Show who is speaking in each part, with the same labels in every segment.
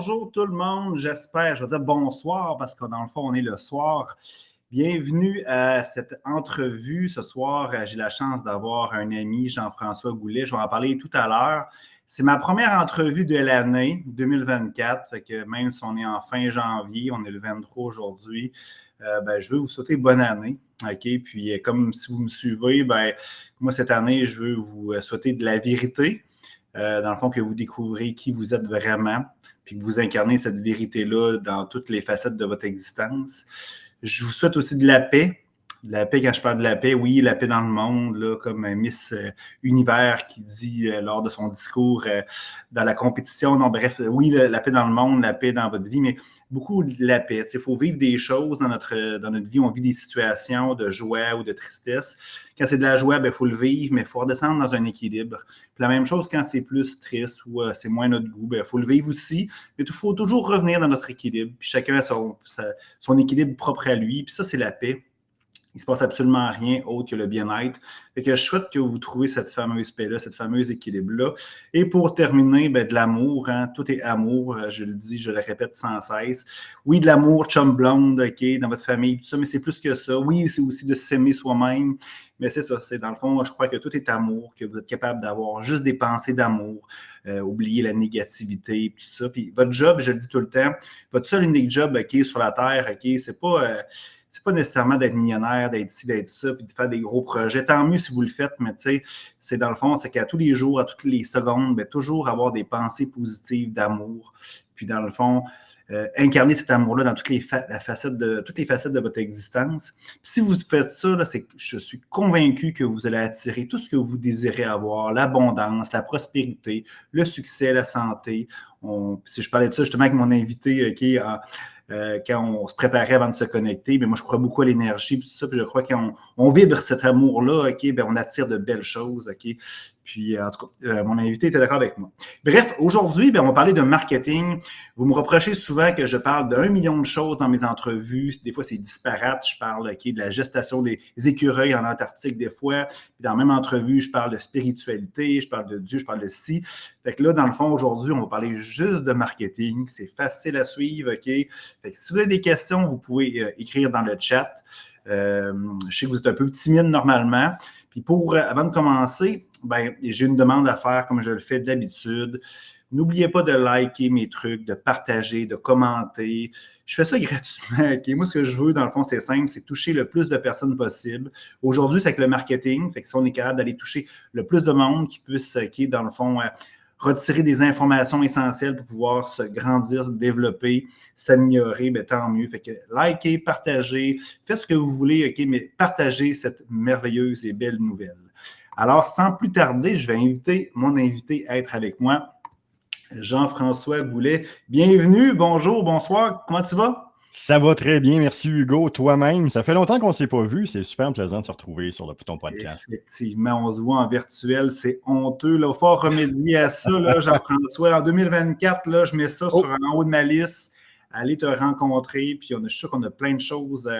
Speaker 1: bonjour tout le monde, j'espère, je vais dire bonsoir parce que dans le fond, on est le soir. Bienvenue à cette entrevue. Ce soir, j'ai la chance d'avoir un ami, Jean-François Goulet. Je vais en parler tout à l'heure. C'est ma première entrevue de l'année 2024. Fait que même si on est en fin janvier, on est le 23 aujourd'hui, je veux vous souhaiter bonne année. OK? Puis, comme si vous me suivez, moi, cette année, je veux vous souhaiter de la vérité. Dans le fond, que vous découvrez qui vous êtes vraiment, puis que vous incarnez cette vérité-là dans toutes les facettes de votre existence. Je vous souhaite aussi de la paix. De la paix, quand je parle de la paix, oui, la paix dans le monde, là, comme Miss Univers qui dit lors de son discours dans la compétition. Non, bref, oui, la paix dans le monde, la paix dans votre vie, mais beaucoup de la paix. Il faut vivre des choses dans notre vie. On vit des situations de joie ou de tristesse. Quand c'est de la joie, il faut le vivre, mais il faut redescendre dans un équilibre. Puis la même chose quand c'est plus triste ou c'est moins notre goût, il faut le vivre aussi. Mais il faut toujours revenir dans notre équilibre. Puis chacun a son équilibre propre à lui. Puis ça, c'est la paix. Il ne se passe absolument rien autre que le bien-être. Fait que je souhaite que vous trouviez cette fameuse paix-là, cette fameuse équilibre-là. Et pour terminer, de l'amour, hein, tout est amour, je le dis, je le répète sans cesse. Oui, de l'amour, chum blonde, OK, dans votre famille, tout ça, mais c'est plus que ça. Oui, c'est aussi de s'aimer soi-même, mais c'est ça, c'est dans le fond, je crois que tout est amour, que vous êtes capable d'avoir juste des pensées d'amour, oublier la négativité, tout ça. Puis votre job, je le dis tout le temps, votre seul unique job, OK, sur la Terre, OK, c'est pas nécessairement d'être millionnaire, d'être ci, d'être ça, puis de faire des gros projets. Tant mieux si vous le faites, mais tu sais, c'est dans le fond, c'est qu'à tous les jours, à toutes les secondes, toujours avoir des pensées positives d'amour. Puis dans le fond, incarner cet amour-là dans toutes les facettes de votre existence. Puis si vous faites ça, là, je suis convaincu que vous allez attirer tout ce que vous désirez avoir, l'abondance, la prospérité, le succès, la santé. Si je parlais de ça justement avec mon invité, quand on se préparait avant de se connecter, mais moi, je crois beaucoup à l'énergie, puis tout ça, puis je crois qu'on vibre cet amour-là, OK, on attire de belles choses, OK. Puis, en tout cas, mon invité était d'accord avec moi. Bref, aujourd'hui, on va parler de marketing. Vous me reprochez souvent que je parle d'1 million de choses dans mes entrevues. Des fois, c'est disparate. Je parle de la gestation des écureuils en Antarctique des fois. Puis dans la même entrevue, je parle de spiritualité, je parle de Dieu, je parle de ci. Fait que là, dans le fond, aujourd'hui, on va parler juste de marketing. C'est facile à suivre, OK? Fait que si vous avez des questions, vous pouvez écrire dans le chat. Je sais que vous êtes un peu timide normalement. Puis avant de commencer, j'ai une demande à faire comme je le fais d'habitude. N'oubliez pas de liker mes trucs, de partager, de commenter. Je fais ça gratuitement. Okay? Moi, ce que je veux, dans le fond, c'est simple, c'est toucher le plus de personnes possible. Aujourd'hui, c'est avec le marketing. Fait que si on est capable d'aller toucher le plus de monde qui puisse, dans le fond, retirer des informations essentielles pour pouvoir se grandir, se développer, s'améliorer, tant mieux. Fait que likez, partagez, faites ce que vous voulez, OK, mais partagez cette merveilleuse et belle nouvelle. Alors, sans plus tarder, je vais inviter mon invité à être avec moi, Jean-François Goulet. Bienvenue, bonjour, bonsoir, comment tu vas?
Speaker 2: Ça va très bien, merci Hugo. Toi-même, ça fait longtemps qu'on ne s'est pas vu. C'est super plaisant de se retrouver sur ton podcast.
Speaker 1: Effectivement, on se voit en virtuel, c'est honteux. Il faut remédier à ça, là, Jean-François. En 2024, là, je mets ça sur en haut de ma liste. Aller te rencontrer, puis je suis sûr qu'on a plein de choses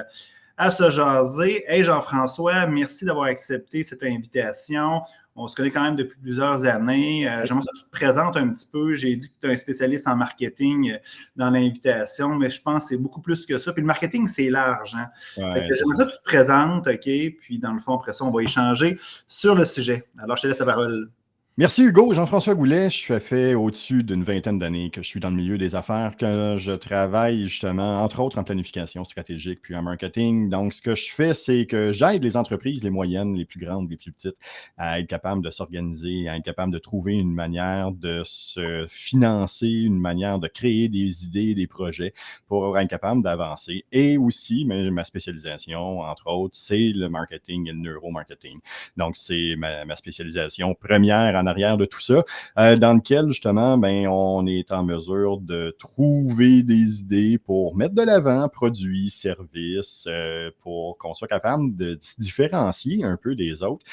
Speaker 1: à se jaser. Hey Jean-François, merci d'avoir accepté cette invitation. On se connaît quand même depuis plusieurs années. J'aimerais que tu te présentes un petit peu. J'ai dit que tu es un spécialiste en marketing dans l'invitation, mais je pense que c'est beaucoup plus que ça. Puis le marketing, c'est large. Hein?
Speaker 2: Ouais,
Speaker 1: j'aimerais que tu te présentes, OK? Puis dans le fond, après ça, on va échanger sur le sujet. Alors, je te laisse la parole.
Speaker 2: Merci Hugo, Jean-François Goulet. Ça fait au-dessus d'une vingtaine d'années que je suis dans le milieu des affaires, que je travaille justement, entre autres, en planification stratégique puis en marketing. Donc, ce que je fais, c'est que j'aide les entreprises, les moyennes, les plus grandes, les plus petites, à être capables de s'organiser, à être capables de trouver une manière de se financer, une manière de créer des idées, des projets pour être capable d'avancer. Et aussi, ma spécialisation, entre autres, c'est le marketing et le neuromarketing. Donc, c'est ma spécialisation première en arrière de tout ça, dans lequel, justement, on est en mesure de trouver des idées pour mettre de l'avant produits, services, pour qu'on soit capable de se différencier un peu des autres.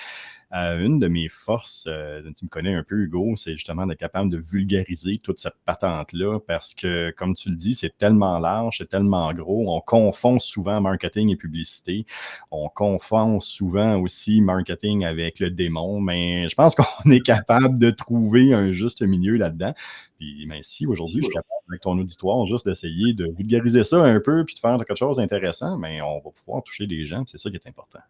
Speaker 2: Une de mes forces, tu me connais un peu, Hugo, c'est justement d'être capable de vulgariser toute cette patente-là parce que, comme tu le dis, c'est tellement large, c'est tellement gros. On confond souvent marketing et publicité. On confond souvent aussi marketing avec le démon, mais je pense qu'on est capable de trouver un juste milieu là-dedans. Puis, ben, si aujourd'hui, je suis capable, avec ton auditoire, juste d'essayer de vulgariser ça un peu puis de faire quelque chose d'intéressant, mais on va pouvoir toucher des gens, c'est ça qui est important.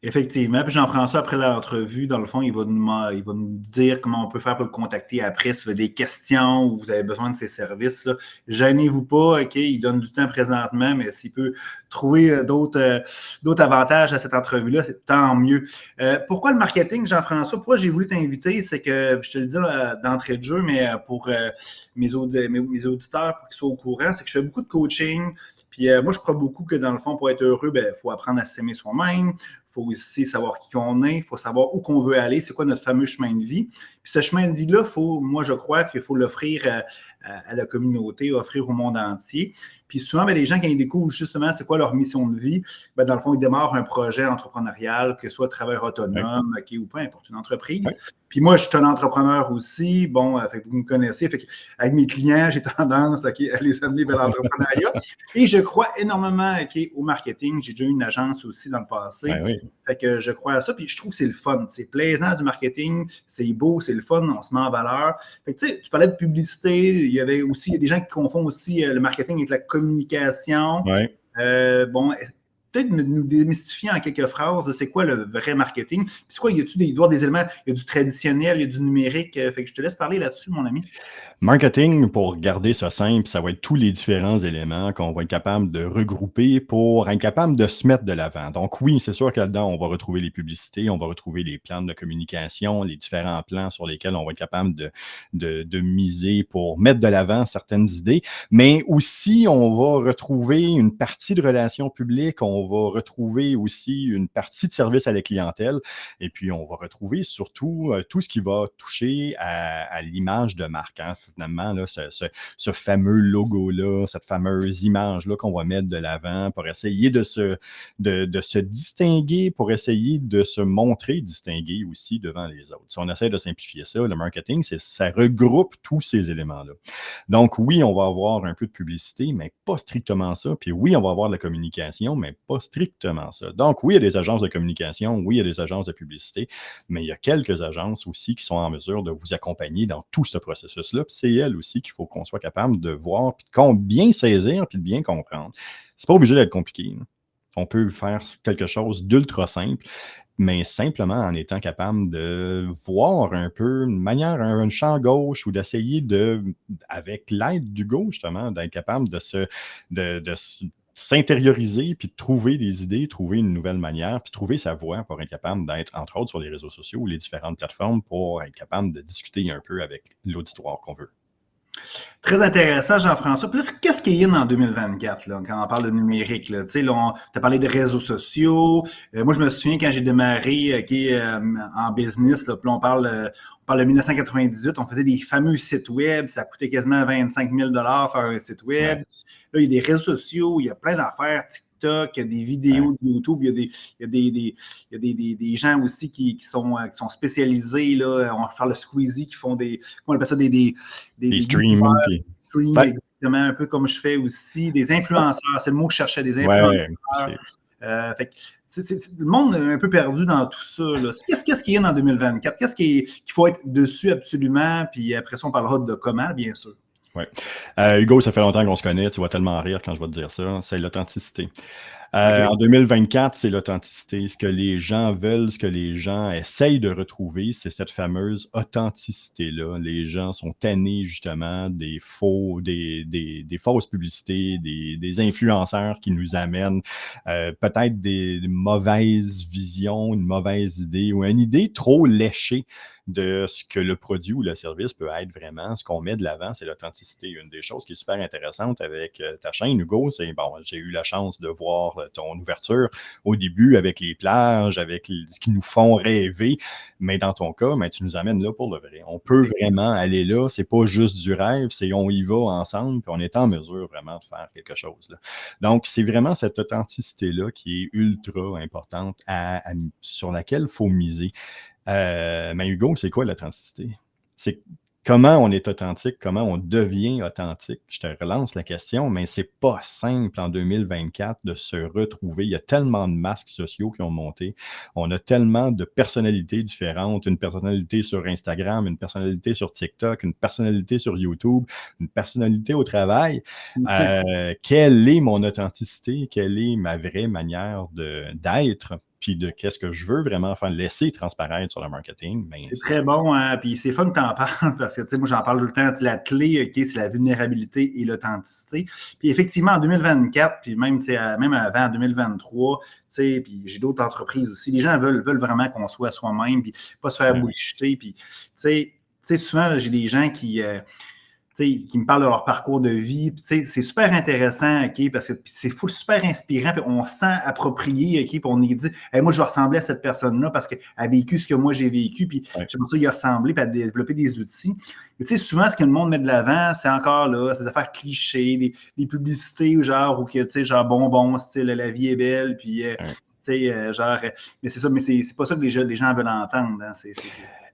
Speaker 1: Effectivement. Puis Jean-François, après l'entrevue, dans le fond, il va nous dire comment on peut faire pour le contacter après, si vous avez des questions ou vous avez besoin de ses services. Là. Gênez-vous pas, OK? Il donne du temps présentement, mais s'il peut trouver d'autres avantages à cette entrevue-là, c'est tant mieux. Pourquoi le marketing, Jean-François? Pourquoi j'ai voulu t'inviter? C'est que, je te le dis d'entrée de jeu, mais pour mes auditeurs, pour qu'ils soient au courant, c'est que je fais beaucoup de coaching. Puis moi, je crois beaucoup que dans le fond, pour être heureux, il faut apprendre à s'aimer soi-même. Il faut aussi savoir qui on est, il faut savoir où qu'on veut aller, c'est quoi notre fameux chemin de vie. Puis ce chemin de vie-là, moi, je crois qu'il faut l'offrir à la communauté, offrir au monde entier. Puis souvent, les gens, quand ils découvrent justement c'est quoi leur mission de vie, dans le fond, ils démarrent un projet entrepreneurial, que ce soit travailleur autonome, OK, ou peu importe, une entreprise.
Speaker 2: Ouais.
Speaker 1: Puis moi, je suis un entrepreneur aussi. Bon, fait que vous me connaissez. Fait que avec mes clients, j'ai tendance à les amener vers l'entrepreneuriat. Et je crois énormément au marketing. J'ai déjà eu une agence aussi dans le passé.
Speaker 2: Ouais, oui.
Speaker 1: Fait que je crois à ça. Puis je trouve que c'est le fun. C'est plaisant du marketing. C'est beau, c'est le fun. On se met en valeur. Fait que tu sais, tu parlais de publicité. Il y a des gens qui confondent aussi le marketing avec la communication.
Speaker 2: Ouais.
Speaker 1: Bon, peut-être nous démystifier en quelques phrases, c'est quoi le vrai marketing? Puis c'est quoi, il doit y avoir des éléments, il y a du traditionnel, il y a du numérique. Fait que je te laisse parler là-dessus, mon ami.
Speaker 2: Marketing, pour garder ça simple, ça va être tous les différents éléments qu'on va être capable de regrouper pour être capable de se mettre de l'avant. Donc oui, c'est sûr que là-dedans, on va retrouver les publicités, on va retrouver les plans de communication, les différents plans sur lesquels on va être capable de miser pour mettre de l'avant certaines idées, mais aussi on va retrouver une partie de relations publiques, on va retrouver aussi une partie de service à la clientèle, et puis on va retrouver surtout tout ce qui va toucher à l'image de marque, hein. Finalement, là, ce fameux logo-là, cette fameuse image-là qu'on va mettre de l'avant pour essayer de se distinguer, pour essayer de se montrer distingué aussi devant les autres. Si on essaie de simplifier ça, le marketing, ça regroupe tous ces éléments-là. Donc oui, on va avoir un peu de publicité, mais pas strictement ça. Puis oui, on va avoir de la communication, mais pas strictement ça. Donc oui, il y a des agences de communication, oui, il y a des agences de publicité, mais il y a quelques agences aussi qui sont en mesure de vous accompagner dans tout ce processus-là. Puis c'est elles aussi qu'il faut qu'on soit capable de voir, puis de bien saisir, puis de bien comprendre. C'est pas obligé d'être compliqué. On peut faire quelque chose d'ultra simple, mais simplement en étant capable de voir un peu une manière, un champ gauche ou d'essayer avec l'aide d'Hugo, justement, d'être capable de s'intérioriser, puis de trouver des idées, trouver une nouvelle manière, puis trouver sa voie pour être capable d'être, entre autres, sur les réseaux sociaux ou les différentes plateformes pour être capable de discuter un peu avec l'auditoire qu'on veut.
Speaker 1: Très intéressant, Jean-François. Puis là, qu'est-ce qui est in en 2024, là, quand on parle de numérique? Tu sais, on t'a parlé des réseaux sociaux. Moi, je me souviens quand j'ai démarré en business, là, puis là, on parle de 1998, on faisait des fameux sites web. Ça coûtait quasiment 25 000 faire un site web. Ouais. Là, il y a des réseaux sociaux, il y a plein d'affaires. TikTok, il y a des vidéos de YouTube, il y a des gens aussi qui sont spécialisés. Là, on parle de Squeezie qui font comment on appelle ça, des
Speaker 2: streams.
Speaker 1: Exactement, un peu comme je fais aussi. Des influenceurs, c'est le mot que je cherchais, des influenceurs. Fait que le monde est un peu perdu dans tout ça. Là. Qu'est-ce qui est dans 2024? Qu'est-ce qu'il faut être dessus absolument? Puis après ça, on parlera de comment, bien sûr.
Speaker 2: Oui. Hugo, ça fait longtemps qu'on se connaît. Tu vas tellement rire quand je vais te dire ça. C'est l'authenticité. Okay. En 2024, c'est l'authenticité. Ce que les gens veulent, ce que les gens essayent de retrouver, c'est cette fameuse authenticité-là. Les gens sont tannés, justement, des fausses publicités, des influenceurs qui nous amènent peut-être des mauvaises visions, une mauvaise idée ou une idée trop léchée de ce que le produit ou le service peut être vraiment. Ce qu'on met de l'avant, c'est l'authenticité. Une des choses qui est super intéressante avec ta chaîne, Hugo, c'est, bon, j'ai eu la chance de voir ton ouverture au début avec les plages, avec ce qui nous font rêver, mais dans ton cas, ben, tu nous amènes là pour le vrai. On peut vraiment aller là, c'est pas juste du rêve, c'est on y va ensemble, puis on est en mesure vraiment de faire quelque chose, là. Donc, c'est vraiment cette authenticité-là qui est ultra importante sur laquelle il faut miser. Mais Hugo, c'est quoi l'authenticité? C'est comment on est authentique, comment on devient authentique. Je te relance la question, mais c'est pas simple en 2024 de se retrouver. Il y a tellement de masques sociaux qui ont monté. On a tellement de personnalités différentes. Une personnalité sur Instagram, une personnalité sur TikTok, une personnalité sur YouTube, une personnalité au travail. Quelle est mon authenticité? Quelle est ma vraie manière d'être? Puis de qu'est-ce que je veux vraiment faire, laisser transparaître sur le marketing. Ben,
Speaker 1: c'est très bon, hein? Puis c'est fun que tu en parles parce que, tu sais, moi, j'en parle tout le temps. La clé, OK, c'est la vulnérabilité et l'authenticité. Puis effectivement, en 2024, puis même, même avant, en 2023, tu sais, puis j'ai d'autres entreprises aussi, les gens veulent vraiment qu'on soit soi-même, puis pas se faire bullshiter. Puis, tu sais, souvent, là, j'ai des gens qui me parlent de leur parcours de vie. C'est super intéressant, OK, parce que c'est super inspirant. Puis on se sent approprié, OK, puis on est dit, hey, moi, je vais ressembler à cette personne-là parce qu'elle a vécu ce que moi, j'ai vécu. Puis j'aime ça, il a ressemblé, puis a développé des outils. Mais souvent, ce que le monde met de l'avant, c'est encore là, c'est des affaires clichés, des publicités, genre, ou que, genre, bonbon, style, la vie est belle, puis, genre, mais c'est ça, mais c'est pas ça que les gens veulent entendre. Hein,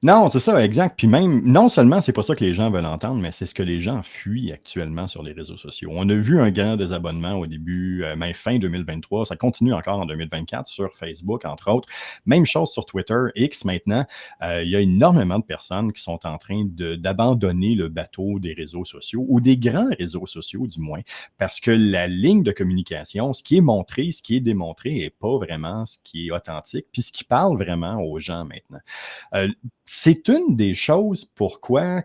Speaker 2: Non, c'est ça, exact. Puis même, non seulement c'est pas ça que les gens veulent entendre, mais c'est ce que les gens fuient actuellement sur les réseaux sociaux. On a vu un grand désabonnement au début, même fin 2023. Ça continue encore en 2024 sur Facebook, entre autres. Même chose sur Twitter, X maintenant. Il y a énormément de personnes qui sont en train d'abandonner le bateau des réseaux sociaux, ou des grands réseaux sociaux du moins, parce que la ligne de communication, ce qui est montré, ce qui est démontré, n'est pas vraiment ce qui est authentique, puis ce qui parle vraiment aux gens maintenant. C'est une des choses pourquoi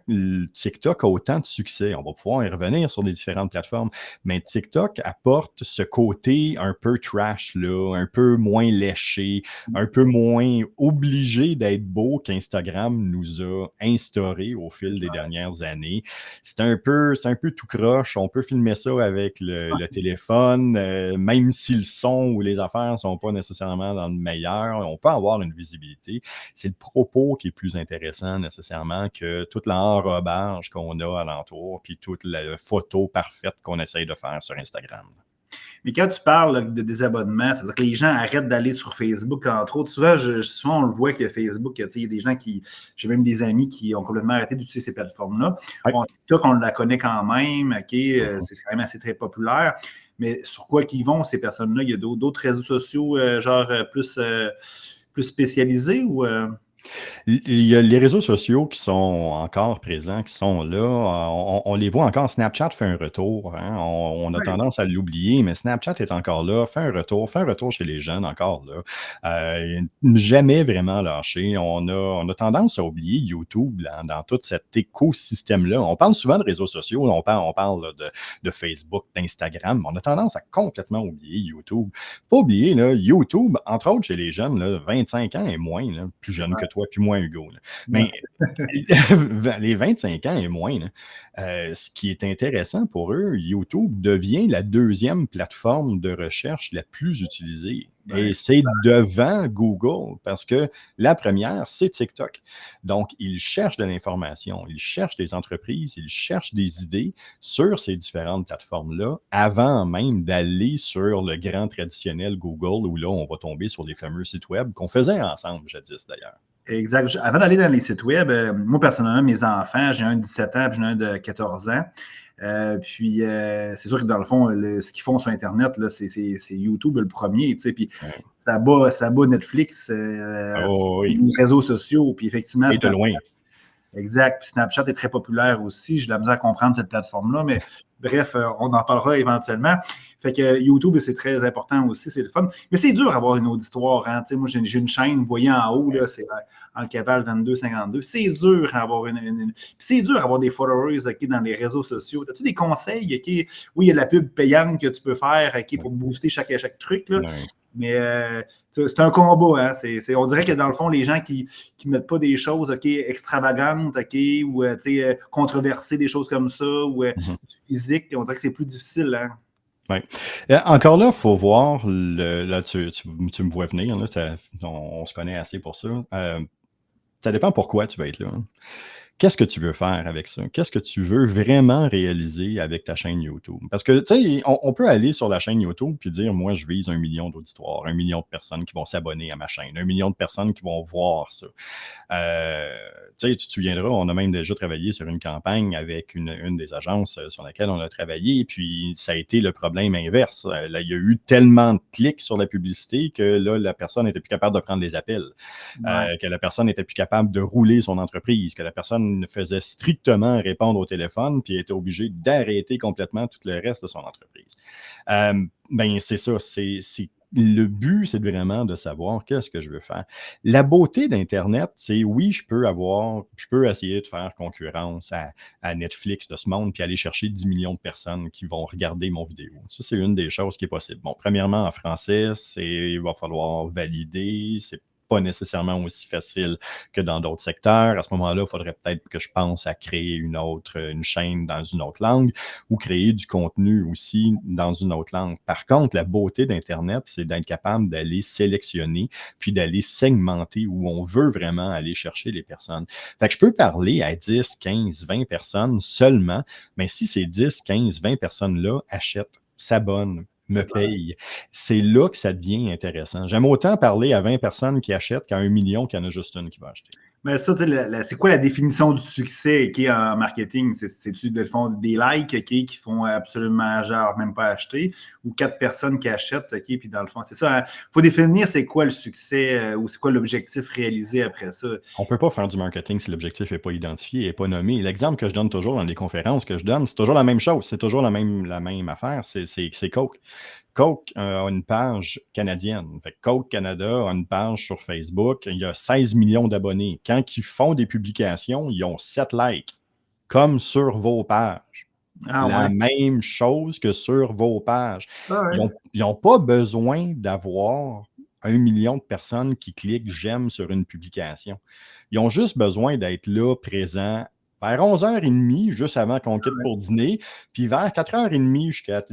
Speaker 2: TikTok a autant de succès. On va pouvoir y revenir sur les différentes plateformes, mais TikTok apporte ce côté un peu trash, là, un peu moins léché, un peu moins obligé d'être beau qu'Instagram nous a instauré au fil des dernières années. C'est un peu tout croche. On peut filmer ça avec le téléphone, même si le son ou les affaires ne sont pas nécessairement dans le meilleur, on peut avoir une visibilité. C'est le propos qui est plus intéressant nécessairement que toute l'enrobage qu'on a alentour, puis toute la photo parfaite qu'on essaye de faire sur Instagram.
Speaker 1: Mais quand tu parles là, de désabonnement, ça veut dire que les gens arrêtent d'aller sur Facebook, entre autres. Souvent on le voit que Facebook, il y a des gens j'ai même des amis qui ont complètement arrêté d'utiliser ces plateformes-là.
Speaker 2: Ouais.
Speaker 1: Bon, TikTok, on la connaît quand même, OK, c'est quand même assez très populaire. Mais sur quoi qu'ils vont, ces personnes-là? Il y a d'autres réseaux sociaux, plus spécialisés ou...
Speaker 2: Il y a les réseaux sociaux qui sont encore présents, qui sont là. On les voit encore. Snapchat fait un retour. Hein. On a tendance à l'oublier, mais Snapchat est encore là. Fait un retour chez les jeunes encore là. Jamais vraiment lâché. On a tendance à oublier YouTube là, dans tout cet écosystème-là. On parle souvent de réseaux sociaux. On parle là, de Facebook, d'Instagram, mais on a tendance à complètement oublier YouTube. Faut pas oublier, là, YouTube, entre autres chez les jeunes, là, 25 ans et moins, là, plus jeunes que toi, puis moi, Hugo. Là. Mais les 25 ans et moins, là, ce qui est intéressant pour eux, YouTube devient la deuxième plateforme de recherche la plus utilisée. Et c'est devant Google parce que la première, c'est TikTok. Donc, ils cherchent de l'information, ils cherchent des entreprises, ils cherchent des idées sur ces différentes plateformes-là avant même d'aller sur le grand traditionnel Google où là, on va tomber sur les fameux sites web qu'on faisait ensemble jadis d'ailleurs.
Speaker 1: Exact. Avant d'aller dans les sites web, moi, personnellement, mes enfants, j'ai un de 17 ans et j'ai un de 14 ans. C'est sûr que dans le fond, ce qu'ils font sur Internet, là, c'est YouTube le premier, tu sais, puis ça bat Netflix, les réseaux sociaux, puis effectivement...
Speaker 2: Et de loin.
Speaker 1: Exact. Puis Snapchat est très populaire aussi. J'ai de la misère à comprendre cette plateforme-là, mais Bref, on en parlera éventuellement. Fait que YouTube, c'est très important aussi, c'est le fun. Mais c'est dur d'avoir une auditoire. Hein? Moi, j'ai une chaîne, vous voyez en haut, là, c'est Ancaval 2252. C'est dur d'avoir c'est dur d'avoir des followers dans les réseaux sociaux. As-tu des conseils? Oui, il y a de la pub payante que tu peux faire pour booster chaque truc. Là. Mais c'est un combat. Hein? On dirait que dans le fond, les gens qui ne mettent pas des choses extravagantes ou controversées, des choses comme ça, ou du physique, on dirait que c'est plus difficile. Hein?
Speaker 2: Oui. Encore là, il faut voir, là, tu me vois venir, là, on se connaît assez pour ça. Ça dépend pourquoi tu vas être là. Hein. Qu'est-ce que tu veux faire avec ça? Qu'est-ce que tu veux vraiment réaliser avec ta chaîne YouTube? Parce que, tu sais, on peut aller sur la chaîne YouTube puis dire, moi, je vise 1 million d'auditoires, 1 million de personnes qui vont s'abonner à ma chaîne, 1 million de personnes qui vont voir ça. Tu sais, tu te souviendras, on a même déjà travaillé sur une campagne avec une des agences sur laquelle on a travaillé, puis ça a été le problème inverse. Là, il y a eu tellement de clics sur la publicité que là, la personne n'était plus capable de prendre les appels, que la personne n'était plus capable de rouler son entreprise, que la personne ne faisait strictement répondre au téléphone puis était obligée d'arrêter complètement tout le reste de son entreprise. Ben, c'est ça, le but, c'est vraiment de savoir qu'est-ce que je veux faire. La beauté d'Internet, c'est oui, je peux essayer de faire concurrence à Netflix de ce monde puis aller chercher 10 millions de personnes qui vont regarder mon vidéo. Ça, c'est une des choses qui est possible. Bon, premièrement, en français, il va falloir valider, c'est pas nécessairement aussi facile que dans d'autres secteurs. À ce moment-là, il faudrait peut-être que je pense à créer une chaîne dans une autre langue ou créer du contenu aussi dans une autre langue. Par contre, la beauté d'Internet, c'est d'être capable d'aller sélectionner puis d'aller segmenter où on veut vraiment aller chercher les personnes. Fait que je peux parler à 10, 15, 20 personnes seulement, mais si ces 10, 15, 20 personnes-là achètent, s'abonnent, me paye. C'est là que ça devient intéressant. J'aime autant parler à 20 personnes qui achètent qu'à 1 million qu'il y en a juste une qui va acheter.
Speaker 1: Mais ça, c'est quoi la définition du succès en marketing? C'est-tu de fond des likes qui font absolument genre même pas acheter ou 4 personnes qui achètent, puis dans le fond, c'est ça. Il faut définir c'est quoi le succès ou c'est quoi l'objectif réalisé après ça.
Speaker 2: On ne peut pas faire du marketing si l'objectif n'est pas identifié, n'est pas nommé. L'exemple que je donne toujours dans les conférences que je donne, c'est toujours la même chose, c'est toujours la même affaire, c'est Coke. Coke a une page canadienne. Fait que Coke Canada a une page sur Facebook. Il y a 16 millions d'abonnés. Quand ils font des publications, ils ont 7 likes, comme sur vos pages. Même chose que sur vos pages. Ils n'ont pas besoin d'avoir 1 million de personnes qui cliquent « j'aime » sur une publication. Ils ont juste besoin d'être là, présents, vers 11h30, juste avant qu'on quitte pour dîner, puis vers 4h30, jusqu'à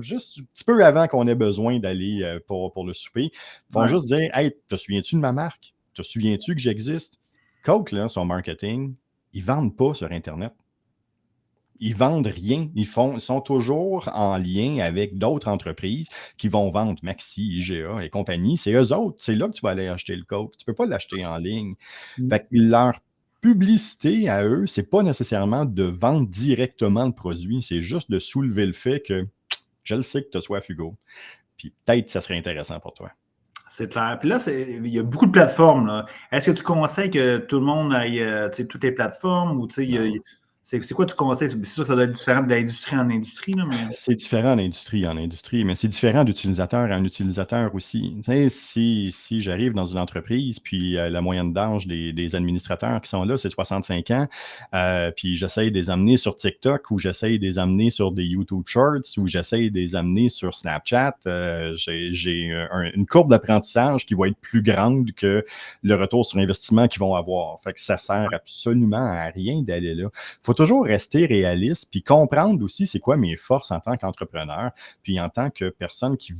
Speaker 2: juste un petit peu avant qu'on ait besoin d'aller pour le souper. Ils vont juste dire « Hey, te souviens-tu de ma marque? Te souviens-tu que j'existe? » Coke, là, son marketing, ils ne vendent pas sur Internet. Ils vendent rien. Ils sont toujours en lien avec d'autres entreprises qui vont vendre Maxi, IGA et compagnie. C'est eux autres. C'est là que tu vas aller acheter le Coke. Tu ne peux pas l'acheter en ligne. Fait que leur publicité à eux, c'est pas nécessairement de vendre directement le produit. C'est juste de soulever le fait que je le sais que tu as soif, Hugo. Puis peut-être que ça serait intéressant pour toi.
Speaker 1: C'est clair. Puis là, il y a beaucoup de plateformes. Là. Est-ce que tu conseilles que tout le monde aille toutes les plateformes ou c'est quoi tu conseilles? C'est sûr que ça doit être différent de l'industrie en industrie. Là, mais...
Speaker 2: C'est différent d'industrie en industrie, mais c'est différent d'utilisateur à un utilisateur aussi. Tu sais, si j'arrive dans une entreprise, puis la moyenne d'âge des administrateurs qui sont là, c'est 65 ans, puis j'essaye de les amener sur TikTok ou j'essaye de les amener sur des YouTube Shorts ou j'essaye de les amener sur Snapchat, j'ai une courbe d'apprentissage qui va être plus grande que le retour sur investissement qu'ils vont avoir. Fait que ça sert absolument à rien d'aller là. Faut toujours rester réaliste puis comprendre aussi c'est quoi mes forces en tant qu'entrepreneur puis en tant que personne qui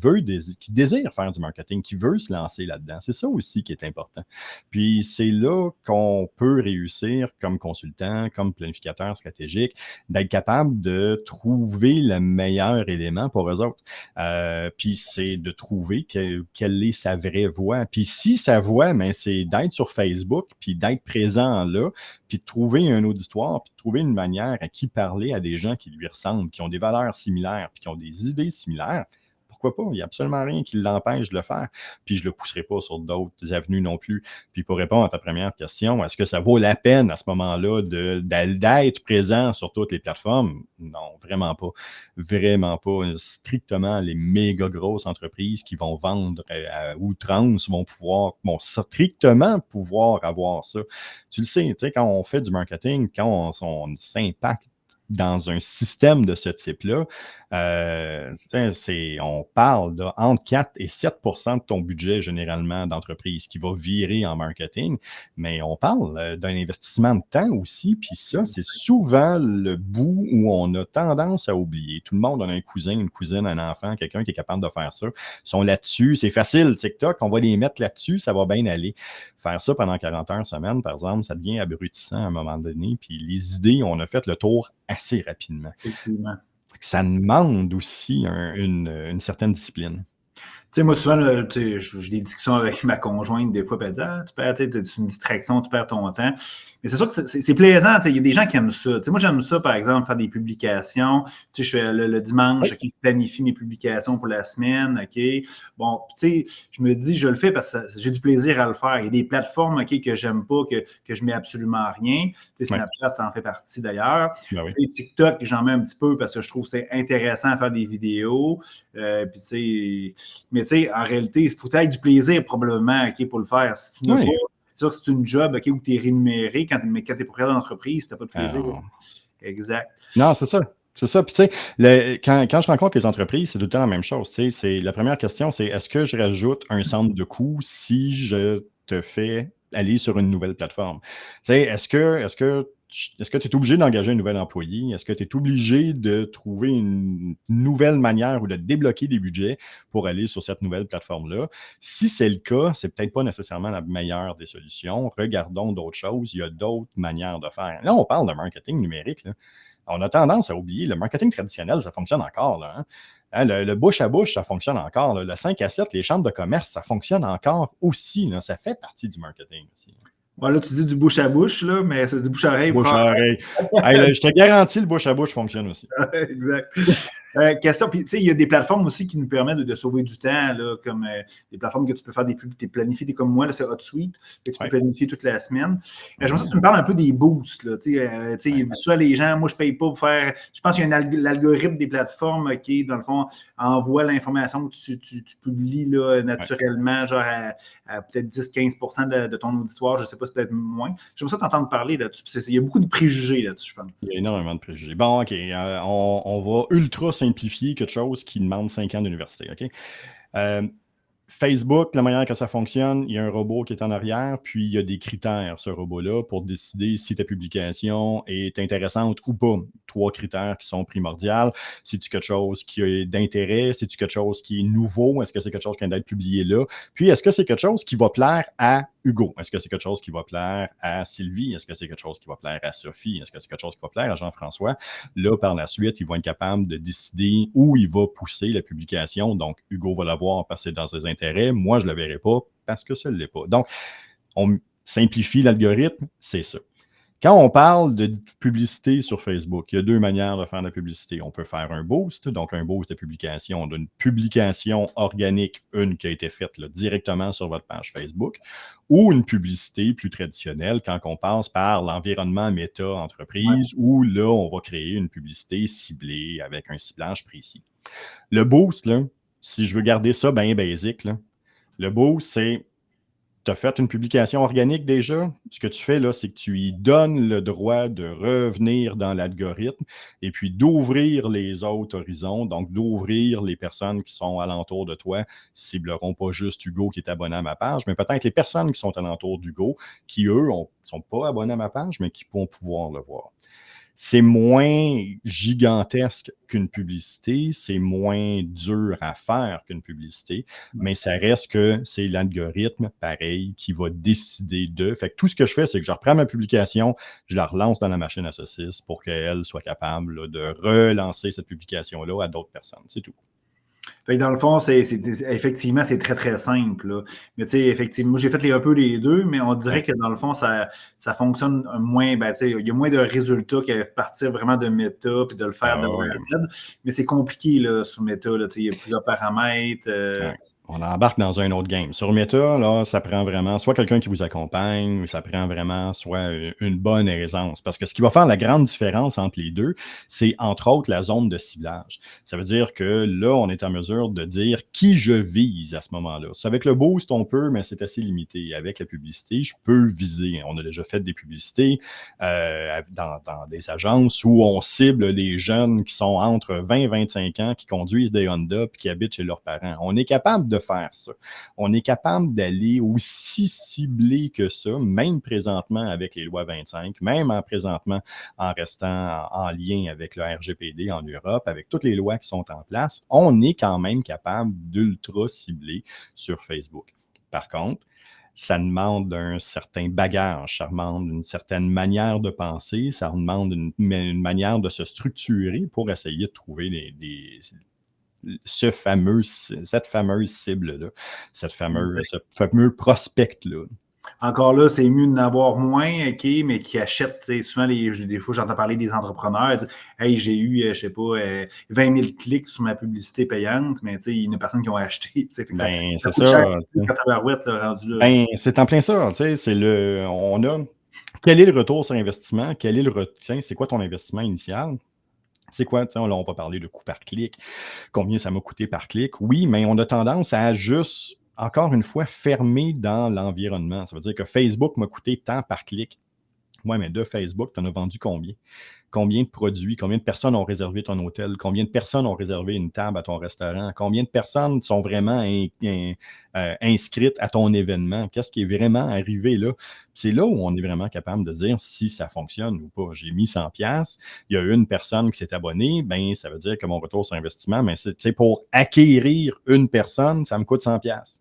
Speaker 2: désire faire du marketing, qui veut se lancer là-dedans. C'est ça aussi qui est important. Puis c'est là qu'on peut réussir comme consultant, comme planificateur stratégique, d'être capable de trouver le meilleur élément pour eux autres. Puis c'est de trouver quelle est sa vraie voie. Puis si sa voie, c'est d'être sur Facebook puis d'être présent là, puis de trouver un auditoire, puis de trouver une manière à qui parler à des gens qui lui ressemblent, qui ont des valeurs similaires, puis qui ont des idées similaires. pourquoi pas? Il n'y a absolument rien qui l'empêche de le faire. Puis je ne le pousserai pas sur d'autres avenues non plus. Puis pour répondre à ta première question, est-ce que ça vaut la peine à ce moment-là d'être présent sur toutes les plateformes? Non, vraiment pas. Vraiment pas. Strictement les méga grosses entreprises qui vont vendre à outrance vont strictement pouvoir avoir ça. Tu le sais, quand on fait du marketing, quand on s'impacte dans un système de ce type-là, on parle de entre 4 et 7 % de ton budget généralement d'entreprise qui va virer en marketing, mais on parle d'un investissement de temps aussi, puis ça, c'est souvent le bout où on a tendance à oublier. Tout le monde a un cousin, une cousine, un enfant, quelqu'un qui est capable de faire ça. Ils sont là-dessus, c'est facile, TikTok, on va les mettre là-dessus, ça va bien aller. Faire ça pendant 40 heures semaine, par exemple, ça devient abrutissant à un moment donné, puis les idées, on a fait le tour assez rapidement.
Speaker 1: Effectivement.
Speaker 2: Ça demande aussi une certaine discipline.
Speaker 1: Tu sais, moi, souvent, j'ai des discussions avec ma conjointe, des fois, puis elle dit, tu perds, c'est une distraction, tu perds ton temps. Mais c'est sûr que c'est plaisant, il y a des gens qui aiment ça. Moi, j'aime ça, par exemple, faire des publications. Je fais le dimanche, je planifie mes publications pour la semaine, OK? Bon, je me dis, je le fais parce que j'ai du plaisir à le faire. Il y a des plateformes, OK, que j'aime pas, que je mets absolument rien. Snapchat en fait partie, d'ailleurs.
Speaker 2: Ben oui.
Speaker 1: TikTok, j'en mets un petit peu parce que je trouve que c'est intéressant à faire des vidéos. Mais en réalité, il faut que tu aies du plaisir probablement, OK, pour le faire. Si tu n'as pas, c'est sûr que c'est une job, OK, où tu es rémunéré, mais quand tu es propriétaire d'entreprise, tu n'as pas de plaisir. Exact.
Speaker 2: Non, c'est ça. C'est ça. Puis, tu sais, quand je rencontre les entreprises, c'est tout le temps la même chose. La première question, c'est est-ce que je rajoute un centre de coût si je te fais aller sur une nouvelle plateforme? Tu sais, est-ce que tu es obligé d'engager un nouvel employé? Est-ce que tu es obligé de trouver une nouvelle manière ou de débloquer des budgets pour aller sur cette nouvelle plateforme-là? Si c'est le cas, c'est peut-être pas nécessairement la meilleure des solutions. Regardons d'autres choses. Il y a d'autres manières de faire. Là, on parle de marketing numérique, là. On a tendance à oublier, le marketing traditionnel, ça fonctionne encore, là, hein? Le bouche-à-bouche, ça fonctionne encore, là. Le 5 à 7, les chambres de commerce, ça fonctionne encore aussi, là. Ça fait partie du marketing aussi.
Speaker 1: Bon, là, tu dis du bouche à bouche, là, mais c'est du bouche à oreille.
Speaker 2: Bouche à oreille. Hey, je te garantis, le bouche à bouche fonctionne aussi.
Speaker 1: Exact. Question, puis tu sais, il y a des plateformes aussi qui nous permettent de sauver du temps, là, comme des plateformes que tu peux faire planifier, comme moi, là, c'est HotSuite, que tu peux planifier toute la semaine. J'aimerais ça que tu me parles un peu des boosts, là, soit les gens, moi, je ne paye pas pour faire, je pense qu'il y a l'algorithme des plateformes qui, dans le fond, envoie l'information que tu publies là, naturellement, genre à peut-être 10-15 % de ton auditoire, je ne sais pas, c'est peut-être moins. J'aimerais ça t'entendre parler là-dessus. Il y a beaucoup de préjugés là-dessus, je pense.
Speaker 2: Il y a énormément de préjugés. Bon, OK, on va ultra simplifier quelque chose qui demande 5 ans d'université, OK? Facebook, la manière que ça fonctionne, il y a un robot qui est en arrière, puis il y a des critères, ce robot-là, pour décider si ta publication est intéressante ou pas. 3 critères qui sont primordiaux. C'est-tu quelque chose qui est d'intérêt? C'est-tu quelque chose qui est nouveau? Est-ce que c'est quelque chose qui vient d'être publié là? Puis, est-ce que c'est quelque chose qui va plaire à Hugo? Est-ce que c'est quelque chose qui va plaire à Sylvie? Est-ce que c'est quelque chose qui va plaire à Sophie? Est-ce que c'est quelque chose qui va plaire à Jean-François? Là, par la suite, ils vont être capables de décider où il va pousser la publication. Donc, Hugo va la voir parce que c'est dans ses intérêts. Moi, je ne la verrai pas parce que ça ne l'est pas. Donc, on simplifie l'algorithme, c'est ça. Quand on parle de publicité sur Facebook, il y a 2 manières de faire de la publicité. On peut faire un boost, donc un boost de publication, d'une publication organique, une qui a été faite là, directement sur votre page Facebook, ou une publicité plus traditionnelle quand on passe par l'environnement méta entreprise, où là, on va créer une publicité ciblée avec un ciblage précis. Le boost, là, si je veux garder ça bien basique, là, le boost, c'est tu as fait une publication organique déjà. Ce que tu fais là, c'est que tu lui donnes le droit de revenir dans l'algorithme et puis d'ouvrir les autres horizons, donc d'ouvrir les personnes qui sont alentour de toi, cibleront pas juste Hugo qui est abonné à ma page, mais peut-être les personnes qui sont alentour d'Hugo qui, eux, ne sont pas abonnés à ma page, mais qui vont pouvoir le voir. C'est moins gigantesque qu'une publicité, c'est moins dur à faire qu'une publicité, mais ça reste que c'est l'algorithme, pareil, qui va décider de. Fait que tout ce que je fais, c'est que je reprends ma publication, je la relance dans la machine à saucisses pour qu'elle soit capable là, de relancer cette publication-là à d'autres personnes. C'est tout.
Speaker 1: Fait que dans le fond, effectivement, c'est très, très simple, là. Mais tu sais, effectivement, moi, j'ai fait un peu les deux, mais on dirait
Speaker 2: Ouais.
Speaker 1: que dans le fond, ça fonctionne moins, ben, tu sais, il y a moins de résultats qu'à partir vraiment de Meta puis de le faire de
Speaker 2: Ah
Speaker 1: A
Speaker 2: ouais.
Speaker 1: à Z. Mais c'est compliqué, là, sur Meta, là. Tu sais, il y a plusieurs paramètres.
Speaker 2: Ouais. On embarque dans un autre game. Sur Meta, là, ça prend vraiment soit quelqu'un qui vous accompagne, ou ça prend vraiment soit une bonne aisance. Parce que ce qui va faire la grande différence entre les deux, c'est entre autres la zone de ciblage. Ça veut dire que là, on est en mesure de dire qui je vise à ce moment-là. C'est avec le boost, on peut, mais c'est assez limité. Avec la publicité, je peux viser. On a déjà fait des publicités dans des agences où on cible les jeunes qui sont entre 20 et 25 ans, qui conduisent des Honda puis qui habitent chez leurs parents. On est capable de faire ça. On est capable d'aller aussi ciblé que ça, même présentement avec les lois 25, même présentement en restant en lien avec le RGPD en Europe, avec toutes les lois qui sont en place, on est quand même capable d'ultra cibler sur Facebook. Par contre, ça demande un certain bagage, ça demande une certaine manière de penser, ça demande une manière de se structurer pour essayer de trouver cette fameuse cible-là, ce fameux prospect-là.
Speaker 1: Encore là, c'est mieux d'en avoir moins, OK, mais qui achètent. Souvent, des fois, j'entends parler des entrepreneurs. Ils disent, hey, j'ai eu, je sais pas, 20 000 clics sur ma publicité payante, mais il y en a personne qui ont acheté. Fait que ça
Speaker 2: C'est
Speaker 1: coûte cher,
Speaker 2: ça.
Speaker 1: quand tabarouette, là, rendu là.
Speaker 2: C'est en plein ça. On a quel est le retour sur investissement? C'est quoi ton investissement initial? C'est quoi, là, on va parler de coût par clic. Combien ça m'a coûté par clic? Oui, mais on a tendance à juste, encore une fois, fermer dans l'environnement. Ça veut dire que Facebook m'a coûté tant par clic. Ouais, mais de Facebook, tu en as vendu combien? Combien de produits, combien de personnes ont réservé ton hôtel, combien de personnes ont réservé une table à ton restaurant, combien de personnes sont vraiment inscrites à ton événement, qu'est-ce qui est vraiment arrivé là. C'est là où on est vraiment capable de dire si ça fonctionne ou pas. J'ai mis 100 pièces, il y a une personne qui s'est abonnée, ben ça veut dire que mon retour sur investissement, mais c'est pour acquérir une personne, ça me coûte 100 pièces.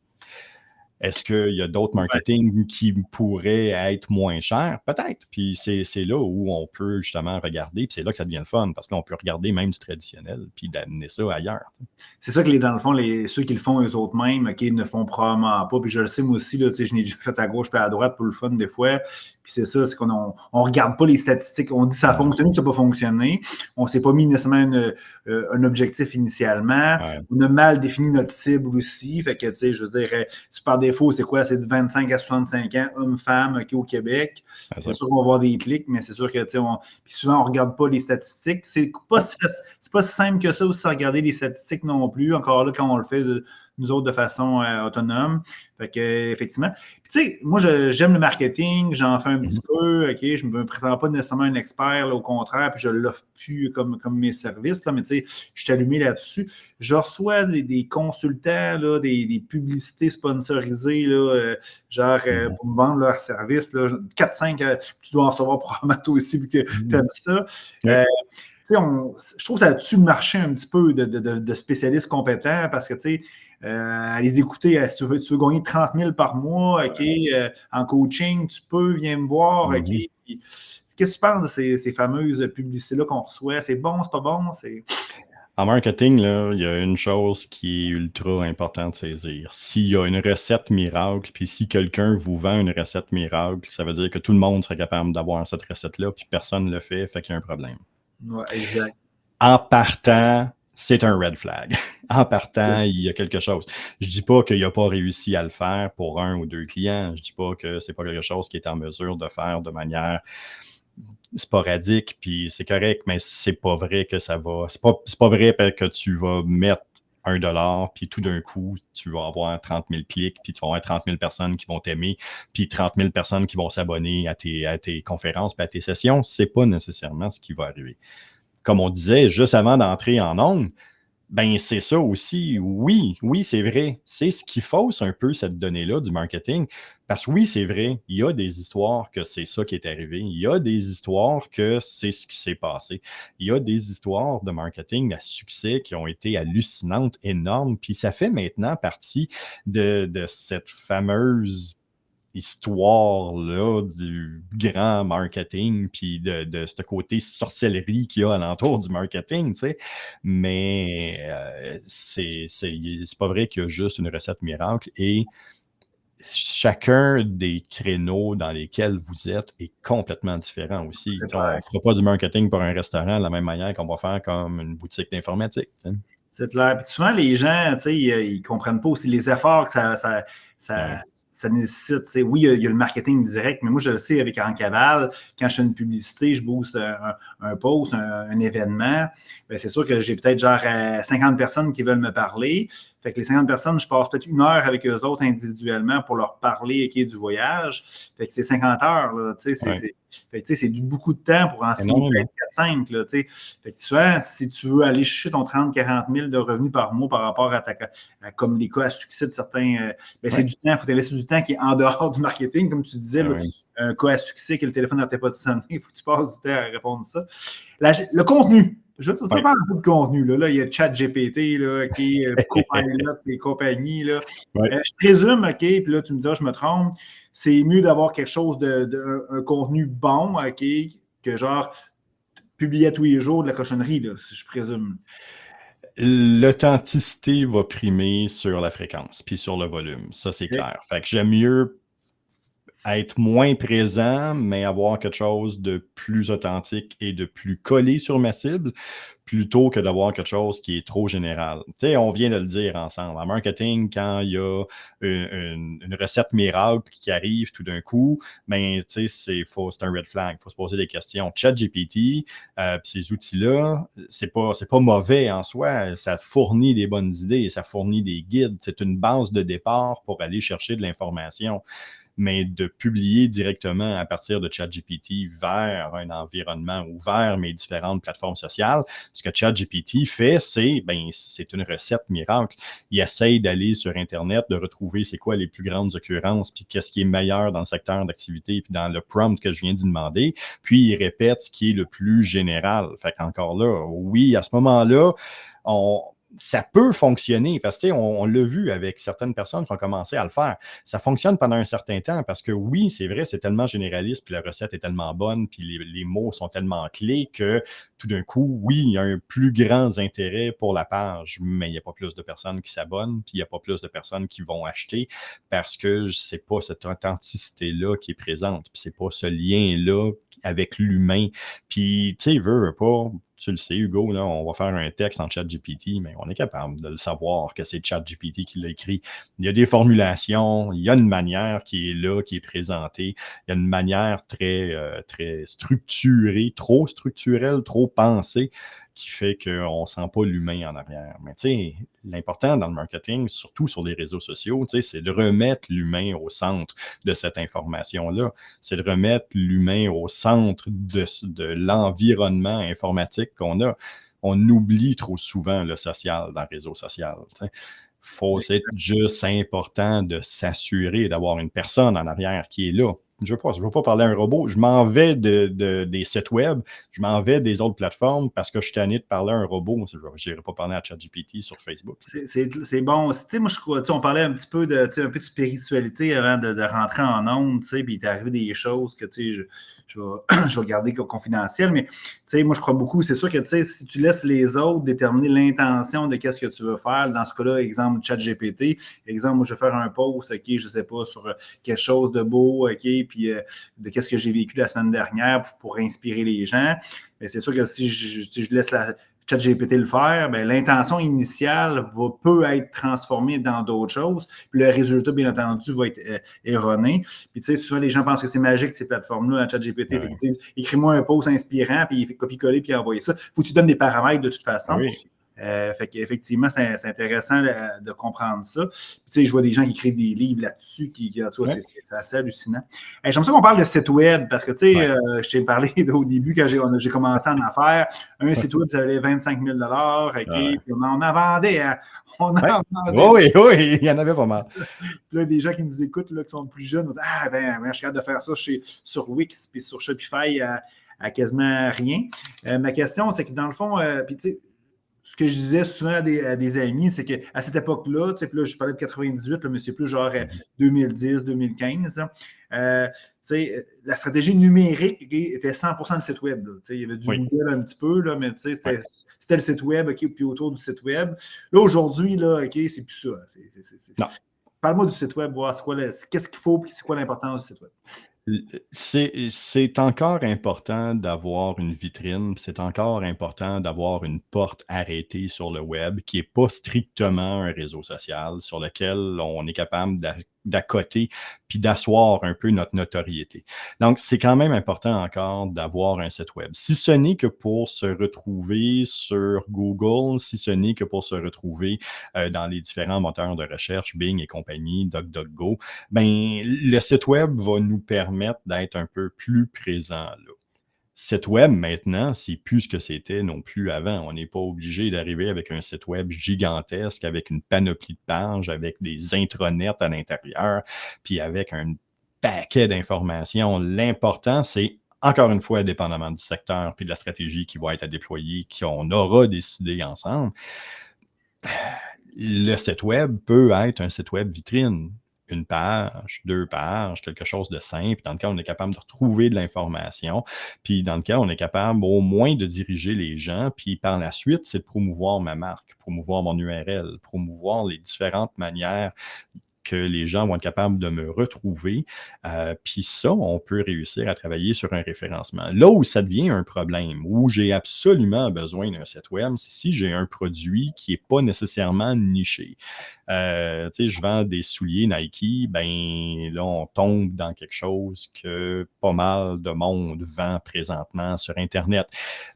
Speaker 2: Est-ce qu'il y a d'autres marketing qui pourraient être moins chers? Peut-être. Puis c'est là où on peut justement regarder, puis c'est là que ça devient le fun, parce qu'on peut regarder même du traditionnel, puis d'amener ça ailleurs.
Speaker 1: C'est ça que dans le fond, ceux qui le font eux-mêmes, OK, ne font probablement pas. Puis je le sais, moi aussi, là, je n'ai déjà fait à gauche puis à droite pour le fun des fois. Puis c'est ça, c'est qu'on ne regarde pas les statistiques. On dit ça a fonctionné, ça n'a pas fonctionné. On ne s'est pas mis nécessairement un objectif initialement.
Speaker 2: Ouais.
Speaker 1: On a mal défini notre cible aussi. Fait que, je veux dire, par défaut, c'est quoi? C'est de 25 à 65 ans, hommes-femmes, OK, au Québec. C'est sûr qu'on va avoir des clics, mais c'est sûr que, puis souvent, on ne regarde pas les statistiques. C'est pas si simple que ça aussi, regarder les statistiques non plus. Encore là, quand on le fait, nous autres, de façon autonome. Fait que, effectivement. Puis, tu sais, moi, j'aime le marketing, j'en fais un petit peu, OK, je ne me prétends pas nécessairement un expert, là, au contraire, puis je ne l'offre plus comme mes services, là, mais tu sais, je suis allumé là-dessus. Je reçois des consultants, là, des publicités sponsorisées, là, pour me vendre leurs services, là, 4-5, tu dois en recevoir probablement toi aussi, vu que tu aimes ça. Je trouve que ça tue le marché un petit peu de spécialistes compétents parce que, tu sais, à les écouter, si tu veux gagner 30 000 par mois, OK, en coaching, tu peux, viens me voir, OK. Qu'est-ce que tu penses de ces fameuses publicités-là qu'on reçoit? C'est bon, c'est pas bon?
Speaker 2: En marketing, là, il y a une chose qui est ultra importante de saisir. S'il y a une recette miracle, puis si quelqu'un vous vend une recette miracle, ça veut dire que tout le monde serait capable d'avoir cette recette-là, puis personne ne le fait qu'il y a un problème.
Speaker 1: Ouais, exact.
Speaker 2: En partant, c'est un red flag. En partant, il y a quelque chose. Je dis pas qu'il n'a pas réussi à le faire pour un ou deux clients. Je dis pas que c'est pas quelque chose qu'il est en mesure de faire de manière sporadique, puis c'est correct, mais c'est pas vrai que ça va. C'est pas vrai que tu vas mettre $1, puis tout d'un coup, tu vas avoir 30 000 clics, puis tu vas avoir 30 000 personnes qui vont t'aimer, puis 30 000 personnes qui vont s'abonner à tes conférences, puis à tes sessions. C'est pas nécessairement ce qui va arriver. Comme on disait juste avant d'entrer en ondes, ben c'est ça aussi. Oui, c'est vrai. C'est ce qui fausse un peu cette donnée-là du marketing. Parce que oui, c'est vrai, il y a des histoires que c'est ça qui est arrivé. Il y a des histoires que c'est ce qui s'est passé. Il y a des histoires de marketing à succès qui ont été hallucinantes, énormes. Puis ça fait maintenant partie de cette fameuse histoire-là du grand marketing, puis de ce côté sorcellerie qu'il y a alentour du marketing, tu sais. Mais c'est pas vrai qu'il y a juste une recette miracle et chacun des créneaux dans lesquels vous êtes est complètement différent aussi. On ne fera pas du marketing pour un restaurant de la même manière qu'on va faire comme une boutique d'informatique.
Speaker 1: C'est clair. Puis souvent, les gens, ils ne comprennent pas aussi les efforts que ça nécessite. Oui, il y a le marketing direct, mais moi, je le sais avec Encaval, quand je fais une publicité, je booste un post, un événement, bien, c'est sûr que j'ai peut-être genre 50 personnes qui veulent me parler. Fait que les 50 personnes, je passe peut-être 1 heure avec eux autres individuellement pour leur parler du voyage. Fait que c'est 50 heures, là, c'est beaucoup de temps pour en signer 4-5. Là, fait que souvent, si tu veux aller chercher ton 30-40 000 de revenus par mois par rapport à comme les cas à succès de certains, c'est du temps. Il faut te laisser du temps qui est en dehors du marketing, comme tu disais. Là, un cas à succès que le téléphone n'arrêtait pas de sonner, il faut que tu passes du temps à répondre à ça. Le contenu. Je te parle un peu de contenu. Là, il y a ChatGPT, Copilot et compagnie. Là. Je présume, OK, puis là, tu me diras, je me trompe, c'est mieux d'avoir quelque chose un contenu bon, OK, que genre publier tous les jours de la cochonnerie, là, si je présume.
Speaker 2: L'authenticité va primer sur la fréquence puis sur le volume. Ça, c'est clair. Fait que j'aime mieux être moins présent, mais avoir quelque chose de plus authentique et de plus collé sur ma cible, plutôt que d'avoir quelque chose qui est trop général. Tu sais, on vient de le dire ensemble. En marketing, quand il y a une recette miracle qui arrive tout d'un coup, ben, tu sais, c'est un red flag. Il faut se poser des questions. ChatGPT, ces outils-là, c'est pas mauvais en soi. Ça fournit des bonnes idées, ça fournit des guides. C'est une base de départ pour aller chercher de l'information. Mais de publier directement à partir de ChatGPT vers un environnement ou vers mes différentes plateformes sociales, ce que ChatGPT fait, c'est une recette miracle. Il essaye d'aller sur Internet, de retrouver c'est quoi les plus grandes occurrences, puis qu'est-ce qui est meilleur dans le secteur d'activité, puis dans le prompt que je viens d'y demander, puis il répète ce qui est le plus général. Fait qu'encore là, oui, à ce moment-là, ça peut fonctionner parce que on l'a vu avec certaines personnes qui ont commencé à le faire. Ça fonctionne pendant un certain temps parce que oui, c'est vrai, c'est tellement généraliste, puis la recette est tellement bonne, puis les mots sont tellement clés que tout d'un coup, oui, il y a un plus grand intérêt pour la page, mais il n'y a pas plus de personnes qui s'abonnent, puis il n'y a pas plus de personnes qui vont acheter parce que c'est pas cette authenticité-là qui est présente, puis c'est pas ce lien-là avec l'humain. Puis, tu sais, veut pas, tu le sais, Hugo, là, on va faire un texte en ChatGPT, mais on est capable de le savoir que c'est ChatGPT qui l'a écrit. Il y a des formulations, il y a une manière qui est là, qui est présentée. Il y a une manière très structurée, trop structurelle, trop pensée, qui fait qu'on ne sent pas l'humain en arrière. Mais tu sais, l'important dans le marketing, surtout sur les réseaux sociaux, tu sais, c'est de remettre l'humain au centre de cette information-là. C'est de remettre l'humain au centre de l'environnement informatique qu'on a. On oublie trop souvent le social dans le réseau social. C'est juste important de s'assurer d'avoir une personne en arrière qui est là. Je veux pas parler à un robot. Je m'en vais des sites web, je m'en vais des autres plateformes parce que je suis tanné de parler à un robot. Je n'irai pas parler à ChatGPT sur Facebook.
Speaker 1: C'est bon. Moi, je crois, on parlait un petit peu de spiritualité avant de rentrer en ondes, puis il est arrivé des choses que je vais garder confidentielles, mais moi, je crois beaucoup. C'est sûr que si tu laisses les autres déterminer l'intention de qu'est-ce que tu veux faire, dans ce cas-là, exemple, ChatGPT, exemple, moi, je vais faire un post, OK, je ne sais pas, sur quelque chose de beau, OK, puis de qu'est-ce que j'ai vécu la semaine dernière pour inspirer les gens. Mais c'est sûr que si je laisse la ChatGPT le faire, bien, l'intention initiale peut être transformée dans d'autres choses. Puis le résultat, bien entendu, va être erroné. Puis, tu sais, souvent, les gens pensent que c'est magique, ces plateformes-là, ChatGPT. Ouais. Écris-moi un post inspirant, puis il fait copier-coller, puis envoyer ça. Il faut que tu donnes des paramètres de toute façon. Oui. Fait qu'effectivement, c'est intéressant de comprendre ça. Puis, tu sais, je vois des gens qui écrivent des livres là-dessus, c'est assez hallucinant. J'aimerais ça qu'on parle de site web, parce que, tu sais, je t'ai parlé au début, quand j'ai commencé en affaires, un site web, ça valait 25 000 OK, puis on en vendait.
Speaker 2: Oui, il y en avait pas mal.
Speaker 1: Puis là, des gens qui nous écoutent, là, qui sont plus jeunes, vont dire, je suis capable de faire ça sur Wix, puis sur Shopify à quasiment rien. Ma question, c'est que dans le fond, puis tu sais, ce que je disais souvent à des amis, c'est qu'à cette époque-là, puis là, je parlais de 98, là, mais c'est plus genre 2010, 2015. La stratégie numérique était 100% le site web. Il y avait du Google un petit peu, là, mais c'était le site web, puis autour du site web. Là, aujourd'hui, là, c'est plus ça. Parle-moi du site web, voir qu'est-ce qu'il faut, puis c'est quoi l'importance du site web.
Speaker 2: C'est encore important d'avoir une vitrine, c'est encore important d'avoir une porte arrêtée sur le web qui n'est pas strictement un réseau social sur lequel on est capable d'accoter puis d'asseoir un peu notre notoriété. Donc, c'est quand même important encore d'avoir un site web. Si ce n'est que pour se retrouver sur Google, si ce n'est que pour se retrouver dans les différents moteurs de recherche, Bing et compagnie, DuckDuckGo, ben, le site web va nous permettre d'être un peu plus présent là. Site web, maintenant, c'est plus ce que c'était non plus avant. On n'est pas obligé d'arriver avec un site web gigantesque, avec une panoplie de pages, avec des intranets à l'intérieur, puis avec un paquet d'informations. L'important, c'est, encore une fois, dépendamment du secteur puis de la stratégie qui va être à déployer, qu'on aura décidé ensemble, le site web peut être un site web vitrine. Une page, 2 pages, quelque chose de simple, dans lequel on est capable de retrouver de l'information, puis dans lequel on est capable au moins de diriger les gens, puis par la suite, c'est de promouvoir ma marque, promouvoir mon URL, promouvoir les différentes manières que les gens vont être capables de me retrouver. Puis ça, on peut réussir à travailler sur un référencement. Là où ça devient un problème, où j'ai absolument besoin d'un site web, c'est si j'ai un produit qui n'est pas nécessairement niché. Je vends des souliers Nike, ben là, on tombe dans quelque chose que pas mal de monde vend présentement sur Internet,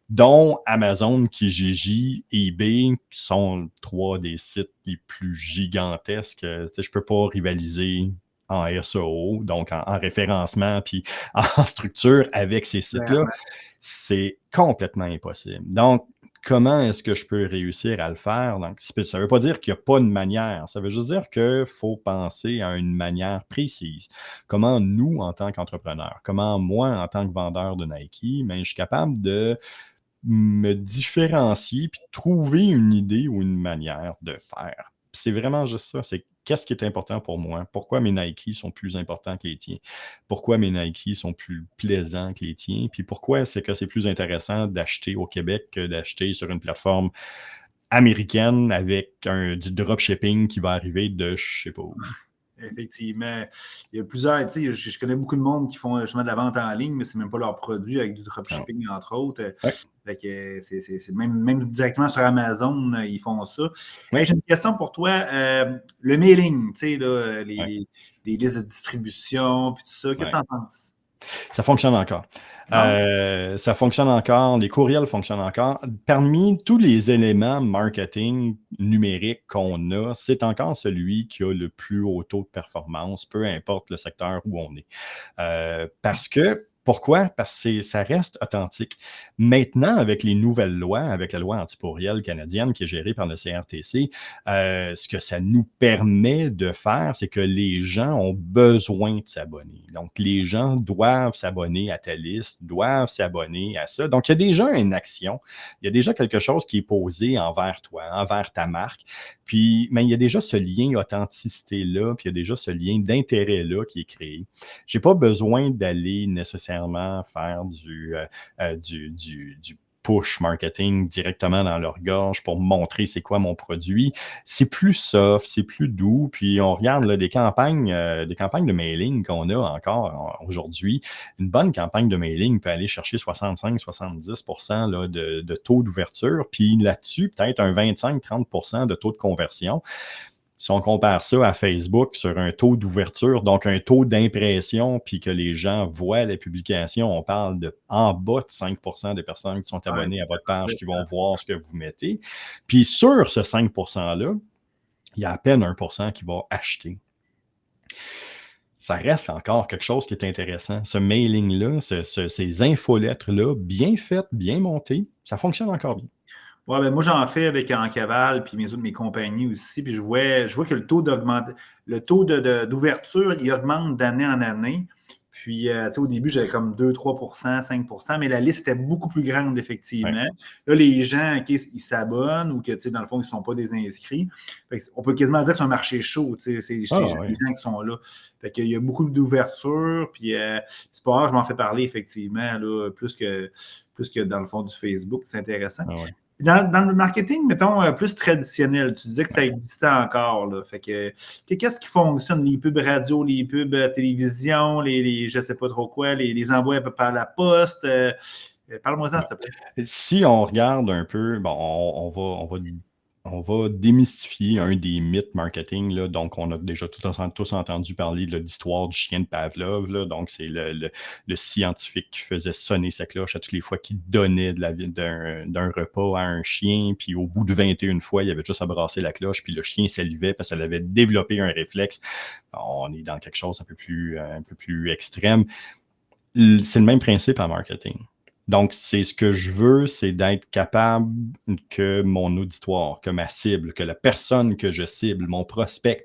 Speaker 2: dont Amazon, Kijiji, eBay, qui sont 3 des sites les plus gigantesques. Je ne peux pas rivaliser en SEO, donc en référencement, puis en structure avec ces sites-là. C'est complètement impossible. Donc, comment est-ce que je peux réussir à le faire? Donc, ça ne veut pas dire qu'il n'y a pas de manière. Ça veut juste dire qu'il faut penser à une manière précise. Comment nous, en tant qu'entrepreneurs, comment moi, en tant que vendeur de Nike, je suis capable de me différencier puis trouver une idée ou une manière de faire. C'est vraiment juste ça. C'est qu'est-ce qui est important pour moi? Pourquoi mes Nike sont plus importants que les tiens? Pourquoi mes Nike sont plus plaisants que les tiens? Puis pourquoi c'est que c'est plus intéressant d'acheter au Québec que d'acheter sur une plateforme américaine avec du dropshipping qui va arriver de je sais pas où?
Speaker 1: Effectivement. Il y a plusieurs, je connais beaucoup de monde qui font justement de la vente en ligne, mais c'est même pas leur produit avec du dropshipping, entre autres. Fait que c'est même directement sur Amazon, ils font ça. J'ai une question pour toi. Le mailing, les listes de distribution, puis tout ça, qu'est-ce que tu en penses?
Speaker 2: Ça fonctionne encore. Ça fonctionne encore. Les courriels fonctionnent encore. Parmi tous les éléments marketing numérique qu'on a, c'est encore celui qui a le plus haut taux de performance, peu importe le secteur où on est. Parce que pourquoi? Parce que ça reste authentique. Maintenant, avec les nouvelles lois, avec la loi antipourriel canadienne qui est gérée par le CRTC, ce que ça nous permet de faire, c'est que les gens ont besoin de s'abonner. Donc, les gens doivent s'abonner à ta liste, doivent s'abonner à ça. Donc, il y a déjà une action, il y a déjà quelque chose qui est posé envers toi, envers ta marque. Puis, il y a déjà ce lien authenticité-là, puis il y a déjà ce lien d'intérêt-là qui est créé. Je n'ai pas besoin d'aller nécessairement faire du push marketing directement dans leur gorge pour montrer c'est quoi mon produit. C'est plus soft, c'est plus doux. Puis on regarde là, des campagnes de mailing qu'on a encore aujourd'hui. Une bonne campagne de mailing peut aller chercher 65-70% là, de taux d'ouverture. Puis là-dessus, peut-être un 25-30% de taux de conversion. Si on compare ça à Facebook sur un taux d'ouverture, donc un taux d'impression, puis que les gens voient la publication, on parle de en bas de 5% des personnes qui sont abonnées à votre page qui vont voir ce que vous mettez. Puis sur ce 5%-là, il y a à peine 1% qui va acheter. Ça reste encore quelque chose qui est intéressant. Ce mailing-là, ces infolettres-là, bien faites, bien montées, ça fonctionne encore bien.
Speaker 1: Ouais, ben moi, j'en fais avec Encaval puis mes compagnies aussi. Puis je vois que le taux d'ouverture, il augmente d'année en année. Puis, au début, j'avais comme 2-3%, 5%, mais la liste était beaucoup plus grande, effectivement. Ouais. Là, les gens, ils s'abonnent ou que, dans le fond, ils ne sont pas des inscrits. On peut quasiment dire que c'est un marché chaud, c'est les gens qui sont là. Fait qu'il y a beaucoup d'ouverture, puis c'est pas rare, je m'en fais parler, effectivement, là, plus que dans le fond du Facebook. C'est intéressant. Dans le marketing, mettons, plus traditionnel, tu disais que ça existait encore. Là. Fait que qu'est-ce qui fonctionne? Les pubs radio, les pubs télévision, les je ne sais pas trop quoi, les envois par la poste. Parle-moi-en, s'il te plaît.
Speaker 2: Si on regarde un peu, bon, on va démystifier un des mythes marketing. Là. Donc, on a déjà tous entendu parler de l'histoire du chien de Pavlov. Là. Donc, c'est le scientifique qui faisait sonner sa cloche à toutes les fois qu'il donnait d'un repas à un chien. Puis, au bout de 21 fois, il avait juste à brasser la cloche. Puis, le chien salivait parce qu'elle avait développé un réflexe. On est dans quelque chose un peu plus extrême. C'est le même principe en marketing. Donc, c'est ce que je veux, c'est d'être capable que mon auditoire, que ma cible, que la personne que je cible, mon prospect,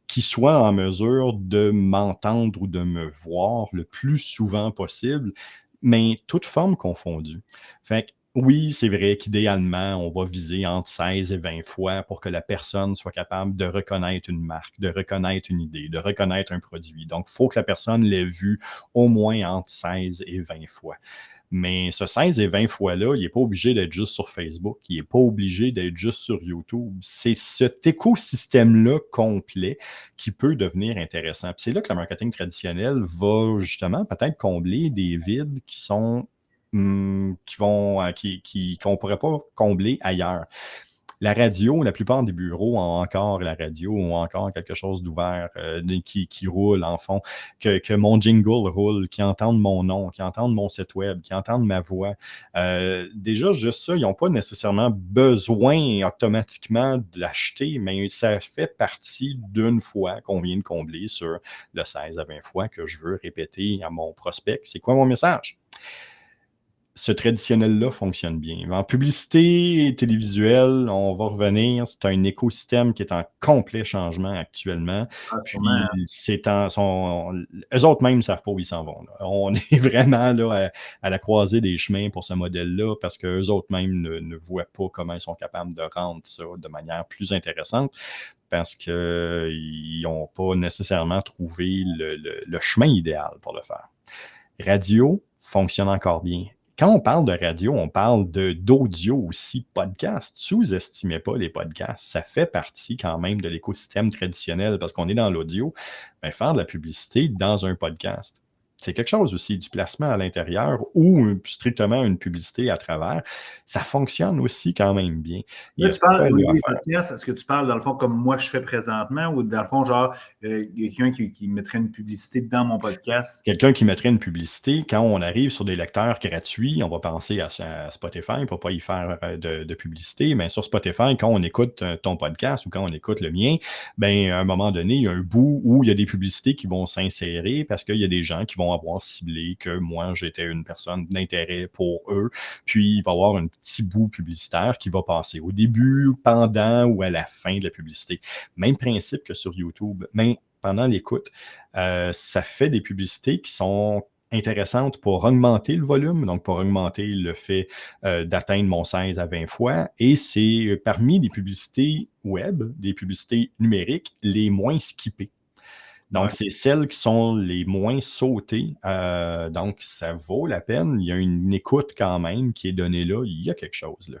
Speaker 2: qui soit en mesure de m'entendre ou de me voir le plus souvent possible, mais toute forme confondue. Fait que, oui, c'est vrai qu'idéalement, on va viser entre 16 et 20 fois pour que la personne soit capable de reconnaître une marque, de reconnaître une idée, de reconnaître un produit. Donc, il faut que la personne l'ait vu au moins entre 16 et 20 fois. Mais ce 16 et 20 fois-là, il n'est pas obligé d'être juste sur Facebook, il n'est pas obligé d'être juste sur YouTube. C'est cet écosystème-là complet qui peut devenir intéressant. Puis c'est là que le marketing traditionnel va justement peut-être combler des vides qui sont qu'on ne pourrait pas combler ailleurs. La radio, la plupart des bureaux ont encore la radio, ont encore quelque chose d'ouvert qui roule en fond, que mon jingle roule, qui entendent mon nom, qui entendent mon site web, qui entendent ma voix. Déjà, juste ça, ils n'ont pas nécessairement besoin automatiquement de l'acheter, mais ça fait partie d'une fois qu'on vient de combler sur le 16 à 20 fois que je veux répéter à mon prospect. C'est quoi mon message? Ce traditionnel-là fonctionne bien. En publicité télévisuelle, on va revenir, c'est un écosystème qui est en complet changement actuellement. Puis, eux autres même ne savent pas où ils s'en vont. Là. On est vraiment là à la croisée des chemins pour ce modèle-là parce qu'eux autres même ne voient pas comment ils sont capables de rendre ça de manière plus intéressante parce qu'ils n'ont pas nécessairement trouvé le chemin idéal pour le faire. Radio fonctionne encore bien. Quand on parle de radio, on parle d'audio aussi, podcast. Sous-estimez pas les podcasts. Ça fait partie quand même de l'écosystème traditionnel parce qu'on est dans l'audio. Mais faire de la publicité dans un podcast, c'est quelque chose aussi, du placement à l'intérieur ou strictement une publicité à travers. Ça fonctionne aussi quand même bien.
Speaker 1: Là, tu parles des podcasts, est-ce que tu parles dans le fond comme moi je fais présentement ou dans le fond, genre, quelqu'un qui mettrait une publicité dans mon podcast?
Speaker 2: Quelqu'un qui mettrait une publicité, quand on arrive sur des lecteurs gratuits, on va penser à Spotify pour ne pas y faire de publicité, mais sur Spotify, quand on écoute ton podcast ou quand on écoute le mien, ben, à un moment donné, il y a un bout où il y a des publicités qui vont s'insérer parce qu'il y a des gens qui vont avoir ciblé que moi, j'étais une personne d'intérêt pour eux, puis il va y avoir un petit bout publicitaire qui va passer au début, pendant ou à la fin de la publicité. Même principe que sur YouTube, mais pendant l'écoute, ça fait des publicités qui sont intéressantes pour augmenter le volume, donc pour augmenter le fait d'atteindre mon 16 à 20 fois. Et c'est parmi les publicités web, des publicités numériques, les moins skippées. Donc, c'est celles qui sont les moins sautées. Donc, ça vaut la peine. Il y a une écoute quand même qui est donnée là. Il y a quelque chose là.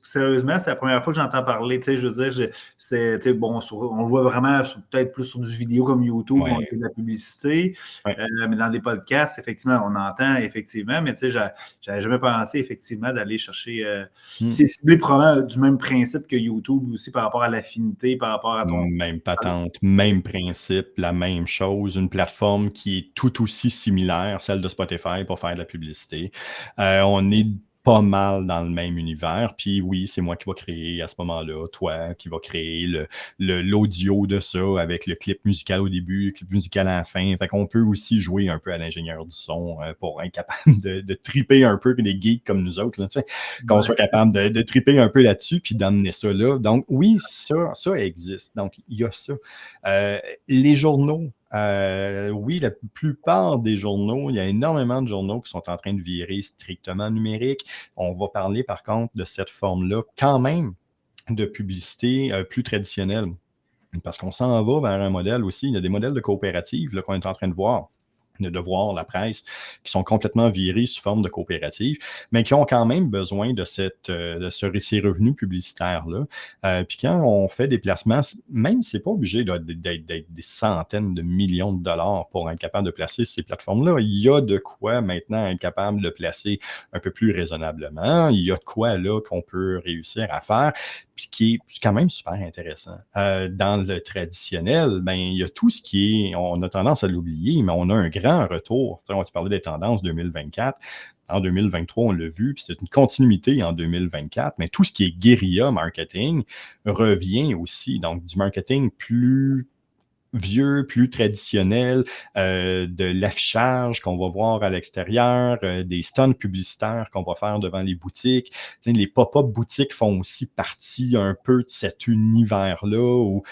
Speaker 1: Sérieusement, c'est la première fois que j'entends parler. Je veux dire, on le voit vraiment peut-être plus sur du vidéo comme YouTube, on fait de la publicité. Mais dans des podcasts, effectivement, on entend effectivement. Mais tu sais, j'avais jamais pensé effectivement d'aller chercher. C'est ciblé probablement du même principe que YouTube aussi par rapport à l'affinité, par rapport à ton.
Speaker 2: Même patente, même principe, la même chose, une plateforme qui est tout aussi similaire, celle de Spotify pour faire de la publicité. On est pas mal dans le même univers. Puis oui, c'est moi qui va créer à ce moment-là, toi qui va créer l'audio de ça avec le clip musical au début, le clip musical à la fin. Fait qu'on peut aussi jouer un peu à l'ingénieur du son pour être capable de triper un peu des geeks comme nous autres, là, qu'on soit capable de triper un peu là-dessus puis d'amener ça là. Donc oui, ça existe. Donc il y a ça. Les journaux, Oui, la plupart des journaux, il y a énormément de journaux qui sont en train de virer strictement numérique. On va parler par contre de cette forme-là quand même de publicité plus traditionnelle. Parce qu'on s'en va vers un modèle aussi. Il y a des modèles de coopératives là, qu'on est en train de voir. De devoir, la presse, qui sont complètement virés sous forme de coopérative, mais qui ont quand même besoin de ces revenus publicitaires-là. Puis quand on fait des placements, même si c'est pas obligé d'être des centaines de millions de dollars pour être capable de placer ces plateformes-là, il y a de quoi maintenant être capable de placer un peu plus raisonnablement. Il y a de quoi là qu'on peut réussir à faire, puis qui est quand même super intéressant. Dans le traditionnel, ben il y a tout ce qui est, on a tendance à l'oublier, mais on a un grand retour. On a parlé des tendances 2024. En 2023, on l'a vu, puis c'est une continuité en 2024, mais tout ce qui est guérilla marketing revient aussi. Donc, du marketing plus vieux, plus traditionnel, de l'affichage qu'on va voir à l'extérieur, des stuns publicitaires qu'on va faire devant les boutiques. T'sais, les pop-up boutiques font aussi partie un peu de cet univers-là où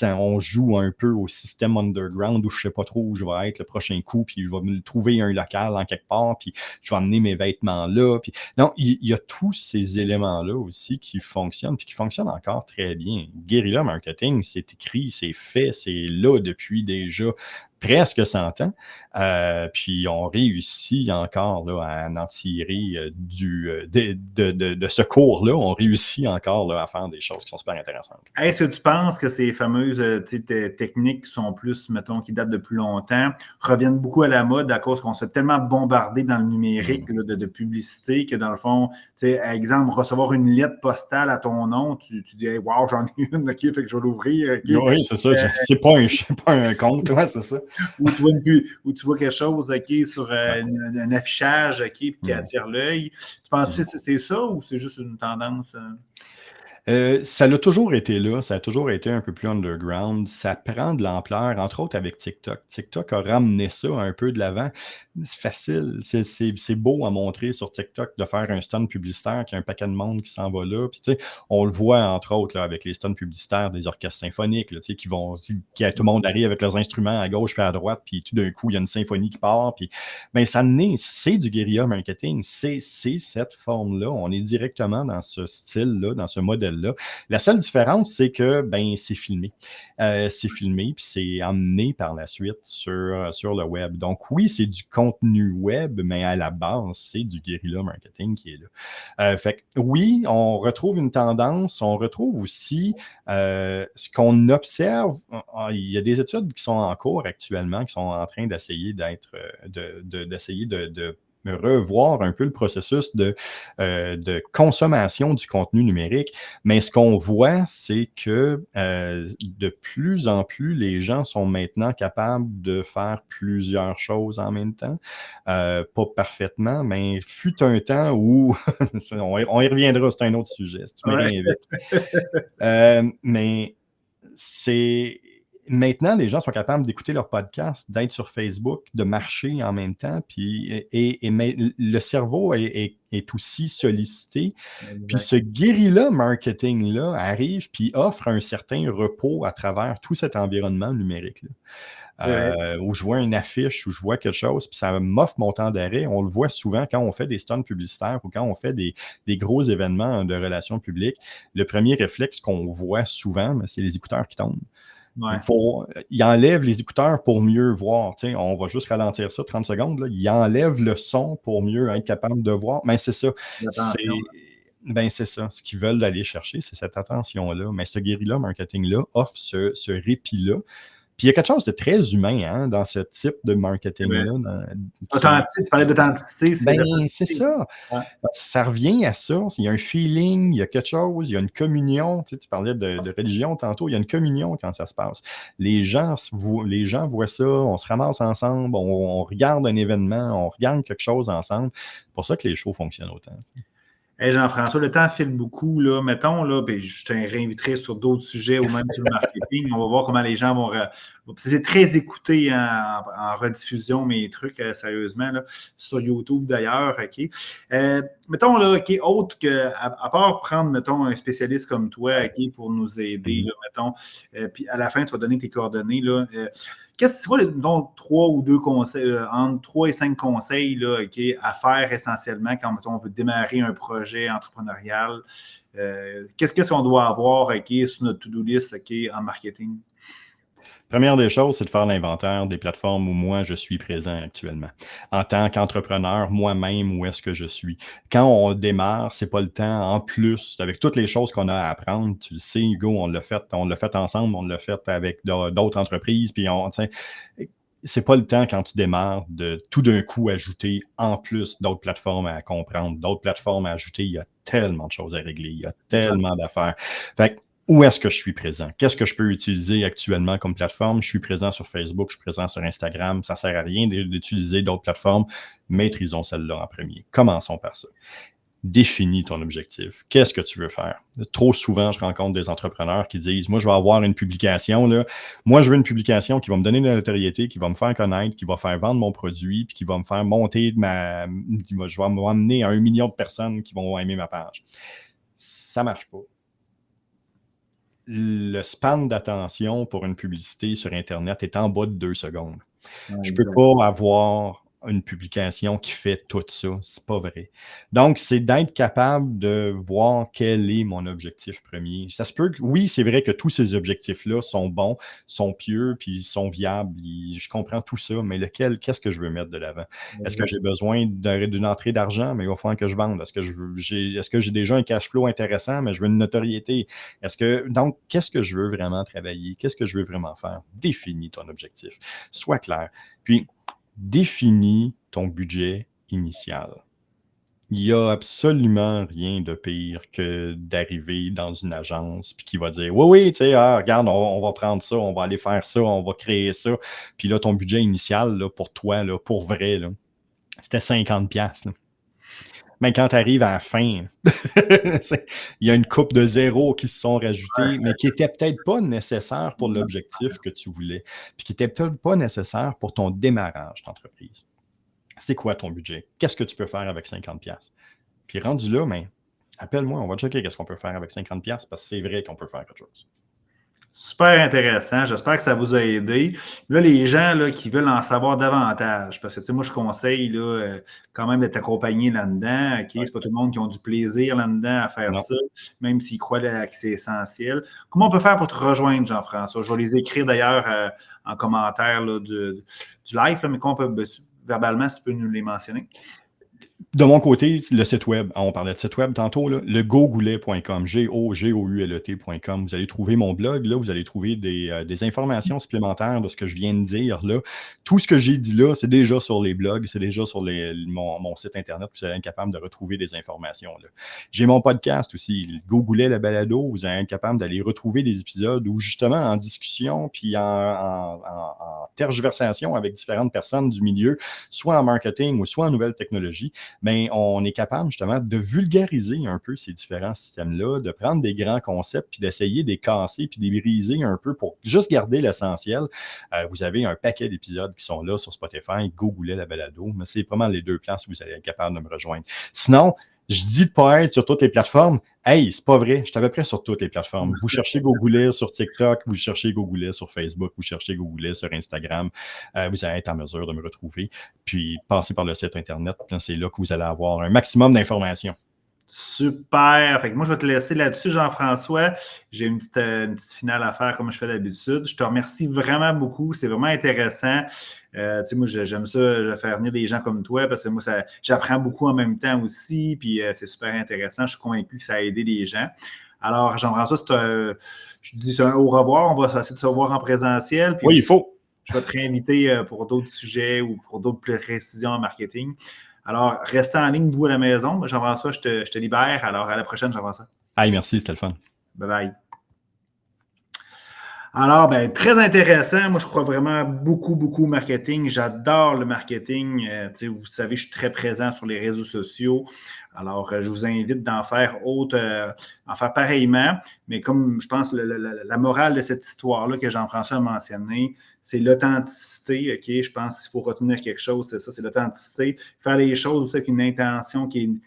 Speaker 2: on joue un peu au système underground où je sais pas trop où je vais être le prochain coup, puis je vais me trouver un local en quelque part, puis je vais amener mes vêtements là. Puis... Non, il y a tous ces éléments-là aussi qui fonctionnent, puis qui fonctionnent encore très bien. Guerrilla marketing, c'est écrit, c'est fait, c'est là depuis déjà presque 100 ans. Puis on réussit encore là, à en tirer de ce cours-là, on réussit encore là, à faire des choses qui sont super intéressantes.
Speaker 1: Est-ce que tu penses que ces fameuses techniques qui sont plus, mettons, qui datent de plus longtemps, reviennent beaucoup à la mode à cause qu'on se fait tellement bombarder dans le numérique là, de publicité que dans le fond, tu sais, exemple, recevoir une lettre postale à ton nom, tu dis hey, wow, j'en ai une, ok, fait que je vais l'ouvrir. Okay.
Speaker 2: Oui, c'est ça. C'est pas un compte, ouais, c'est ça.
Speaker 1: Ou tu vois quelque chose sur un affichage qui attire l'œil. Tu penses que c'est ça ou c'est juste une tendance?
Speaker 2: Ça l'a toujours été là, ça a toujours été un peu plus underground. Ça prend de l'ampleur, entre autres avec TikTok. TikTok a ramené ça un peu de l'avant. C'est facile, c'est beau à montrer sur TikTok de faire un stun publicitaire qu'il y a un paquet de monde qui s'en va là. Puis, tu sais, on le voit entre autres là, avec les stuns publicitaires des orchestres symphoniques, là, qui vont, tout le monde arrive avec leurs instruments à gauche puis à droite, puis tout d'un coup, il y a une symphonie qui part. Puis, ben, ça naît, c'est du guérilla marketing, c'est cette forme-là. On est directement dans ce style-là, dans ce modèle-là. La seule différence, c'est que ben c'est filmé. Puis c'est emmené par la suite sur le web. Donc oui, c'est du contenu web, mais à la base, c'est du guérilla marketing qui est là. Fait que oui, on retrouve une tendance, on retrouve aussi ce qu'on observe. Il y a des études qui sont en cours actuellement, qui sont en train d'essayer d'essayer de revoir un peu le processus de consommation du contenu numérique. Mais ce qu'on voit, c'est que de plus en plus, les gens sont maintenant capables de faire plusieurs choses en même temps. Pas parfaitement, mais fut un temps où, on y reviendra, c'est un autre sujet, si tu me réinvites. Mais c'est... Maintenant, les gens sont capables d'écouter leur podcast, d'être sur Facebook, de marcher en même temps, puis le cerveau est aussi sollicité. Exact. Puis ce guérilla marketing-là arrive puis offre un certain repos à travers tout cet environnement numérique-là. Où je vois une affiche, où je vois quelque chose, puis ça m'offre mon temps d'arrêt. On le voit souvent quand on fait des stuns publicitaires ou quand on fait des gros événements de relations publiques. Le premier réflexe qu'on voit souvent, c'est les écouteurs qui tombent. Ouais. Il enlève les écouteurs pour mieux voir. T'sais, on va juste ralentir ça 30 secondes. Là. Il enlève le son pour mieux être capable de voir. Mais c'est ça. C'est ça. Ce qu'ils veulent aller chercher, c'est cette attention-là. Mais ce guérilla marketing-là offre ce répit-là. Puis il y a quelque chose de très humain dans ce type de marketing-là.
Speaker 1: Authentique, tu parlais d'authenticité.
Speaker 2: C'est ça. Ouais. Ça revient à ça. Il y a un feeling, il y a quelque chose, il y a une communion. Tu parlais de religion tantôt, il y a une communion quand ça se passe. Les gens voient ça, on se ramasse ensemble, on regarde un événement, on regarde quelque chose ensemble. C'est pour ça que les shows fonctionnent autant.
Speaker 1: Hey Jean-François, le temps file beaucoup, là. Mettons, là, puis je te réinviterai sur d'autres sujets ou même sur le marketing. On va voir comment les gens vont... C'est très écouté en rediffusion, mes trucs, sérieusement, là, sur YouTube d'ailleurs, OK? Mettons, là, OK, autre que... À part prendre, mettons, un spécialiste comme toi, OK, pour nous aider, là, mettons, puis à la fin, tu vas donner tes coordonnées, là. Qu'est-ce que c'est donc 3 ou 2 conseils, entre 3 et 5 conseils là, à faire essentiellement quand mettons, on veut démarrer un projet entrepreneurial? Qu'est-ce qu'on doit avoir sur notre to-do list en marketing?
Speaker 2: Première des choses, c'est de faire l'inventaire des plateformes où moi, je suis présent actuellement. En tant qu'entrepreneur, moi-même, où est-ce que je suis? Quand on démarre, c'est pas le temps, en plus, avec toutes les choses qu'on a à apprendre, tu le sais, Hugo, on l'a fait ensemble, on l'a fait avec d'autres entreprises, puis c'est pas le temps quand tu démarres de tout d'un coup ajouter en plus d'autres plateformes à comprendre, d'autres plateformes à ajouter. Il y a tellement de choses à régler, il y a
Speaker 1: Exact.
Speaker 2: tellement d'affaires. Fait que, où est-ce que je suis présent? Qu'est-ce que je peux utiliser actuellement comme plateforme? Je suis présent sur Facebook, je suis présent sur Instagram. Ça ne sert à rien d'utiliser d'autres plateformes. Maîtrisons celle-là en premier. Commençons par ça. Définis ton objectif. Qu'est-ce que tu veux faire? Trop souvent, je rencontre des entrepreneurs qui disent, moi, je vais avoir une publication, là. Moi, je veux une publication qui va me donner de la notoriété, qui va me faire connaître, qui va faire vendre mon produit, puis qui va me faire monter je vais m'amener à 1 million de personnes qui vont aimer ma page. Ça ne marche pas. Le span d'attention pour une publicité sur Internet est en bas de 2 secondes.
Speaker 1: Ouais,
Speaker 2: Je ne peux
Speaker 1: exact.
Speaker 2: pas avoir une publication qui fait tout ça. C'est pas vrai. Donc, c'est d'être capable de voir quel est mon objectif premier. Ça se peut que, oui, c'est vrai que tous ces objectifs-là sont bons, sont pieux, puis sont viables. Je comprends tout ça, mais qu'est-ce que je veux mettre de l'avant? Est-ce que j'ai besoin d'une entrée d'argent, mais il va falloir que je vende? Est-ce que j'ai déjà un cash flow intéressant, mais je veux une notoriété? Donc, qu'est-ce que je veux vraiment travailler? Qu'est-ce que je veux vraiment faire? Définis ton objectif. Sois clair. Puis, définis ton budget initial. Il n'y a absolument rien de pire que d'arriver dans une agence puis qui va dire oui, oui, tu sais, regarde, on va prendre ça, on va aller faire ça, on va créer ça. Puis là, ton budget initial là, pour toi, là, pour vrai, là, c'était 50$. Là. Mais quand tu arrives à la fin, il y a une coupe de zéros qui se sont rajoutées, mais qui n'étaient peut-être pas nécessaires pour l'objectif que tu voulais, puis qui n'étaient peut-être pas nécessaires pour ton démarrage d'entreprise. C'est quoi ton budget? Qu'est-ce que tu peux faire avec 50$? Puis rendu là, mais appelle-moi, on va checker qu'est-ce qu'on peut faire avec 50$ parce que c'est vrai qu'on peut faire quelque chose.
Speaker 1: Super intéressant. J'espère que ça vous a aidé. Là, les gens là, qui veulent en savoir davantage, parce que tu sais, moi, je conseille là, quand même d'être accompagné là-dedans. OK?
Speaker 2: Ouais.
Speaker 1: C'est pas tout le monde qui a du plaisir là-dedans à faire
Speaker 2: Non.
Speaker 1: ça, même s'ils croient là, que c'est essentiel. Comment on peut faire pour te rejoindre, Jean-François? Je vais les écrire d'ailleurs en commentaire là, du live, là, mais comment on peut, verbalement, si tu peux nous les mentionner?
Speaker 2: De mon côté, le site web, on parlait de site web tantôt, là, le gogoulet.com, Goulet.com. Vous allez trouver mon blog, là, vous allez trouver des informations supplémentaires de ce que je viens de dire. Là. Tout ce que j'ai dit là, c'est déjà sur les blogs, c'est déjà sur mon site Internet, vous allez être capable de retrouver des informations. Là. J'ai mon podcast aussi, Gogoulet, la balado, vous allez être capable d'aller retrouver des épisodes où justement en discussion, puis en tergiversation avec différentes personnes du milieu, soit en marketing ou soit en nouvelles technologies, bien, on est capable justement de vulgariser un peu ces différents systèmes-là, de prendre des grands concepts puis d'essayer de les casser puis de les briser un peu pour juste garder l'essentiel. Vous avez un paquet d'épisodes qui sont là sur Spotify, Gogoulet la balado, mais c'est vraiment les 2 places où vous allez être capable de me rejoindre. Sinon, je dis de pas être sur toutes les plateformes. Hey, c'est pas vrai. Je suis à peu près sur toutes les plateformes. Vous cherchez Gogoulet sur TikTok, vous cherchez Gogoulet sur Facebook, vous cherchez Gogoulet sur Instagram. Vous allez être en mesure de me retrouver. Puis, passez par le site Internet. C'est là que vous allez avoir un maximum d'informations.
Speaker 1: Super. Fait que moi, je vais te laisser là-dessus, Jean-François. J'ai une petite finale à faire comme je fais d'habitude. Je te remercie vraiment beaucoup. C'est vraiment intéressant. Tu sais, moi, j'aime ça, faire venir des gens comme toi parce que moi, j'apprends beaucoup en même temps aussi. Puis c'est super intéressant. Je suis convaincu que ça a aidé les gens. Alors, Jean-François, je te dis c'est un au revoir. On va essayer de se voir en présentiel. Puis
Speaker 2: Oui, il
Speaker 1: aussi,
Speaker 2: faut.
Speaker 1: je vais te réinviter pour d'autres sujets ou pour d'autres précisions en marketing. Alors, restez en ligne, vous, à la maison. Jean-François, je te libère. Alors, à la prochaine, Jean-François.
Speaker 2: Hey, merci, c'était le fun.
Speaker 1: Bye-bye. Alors, ben, très intéressant. Moi, je crois vraiment beaucoup, beaucoup au marketing. J'adore le marketing. Vous savez, je suis très présent sur les réseaux sociaux. Alors, je vous invite d'en faire en faire pareillement. Mais comme je pense, la morale de cette histoire-là que Jean-François a mentionnée, c'est l'authenticité. OK? Je pense qu'il faut retenir quelque chose, c'est ça, c'est l'authenticité. Faire les choses aussi avec une intention qui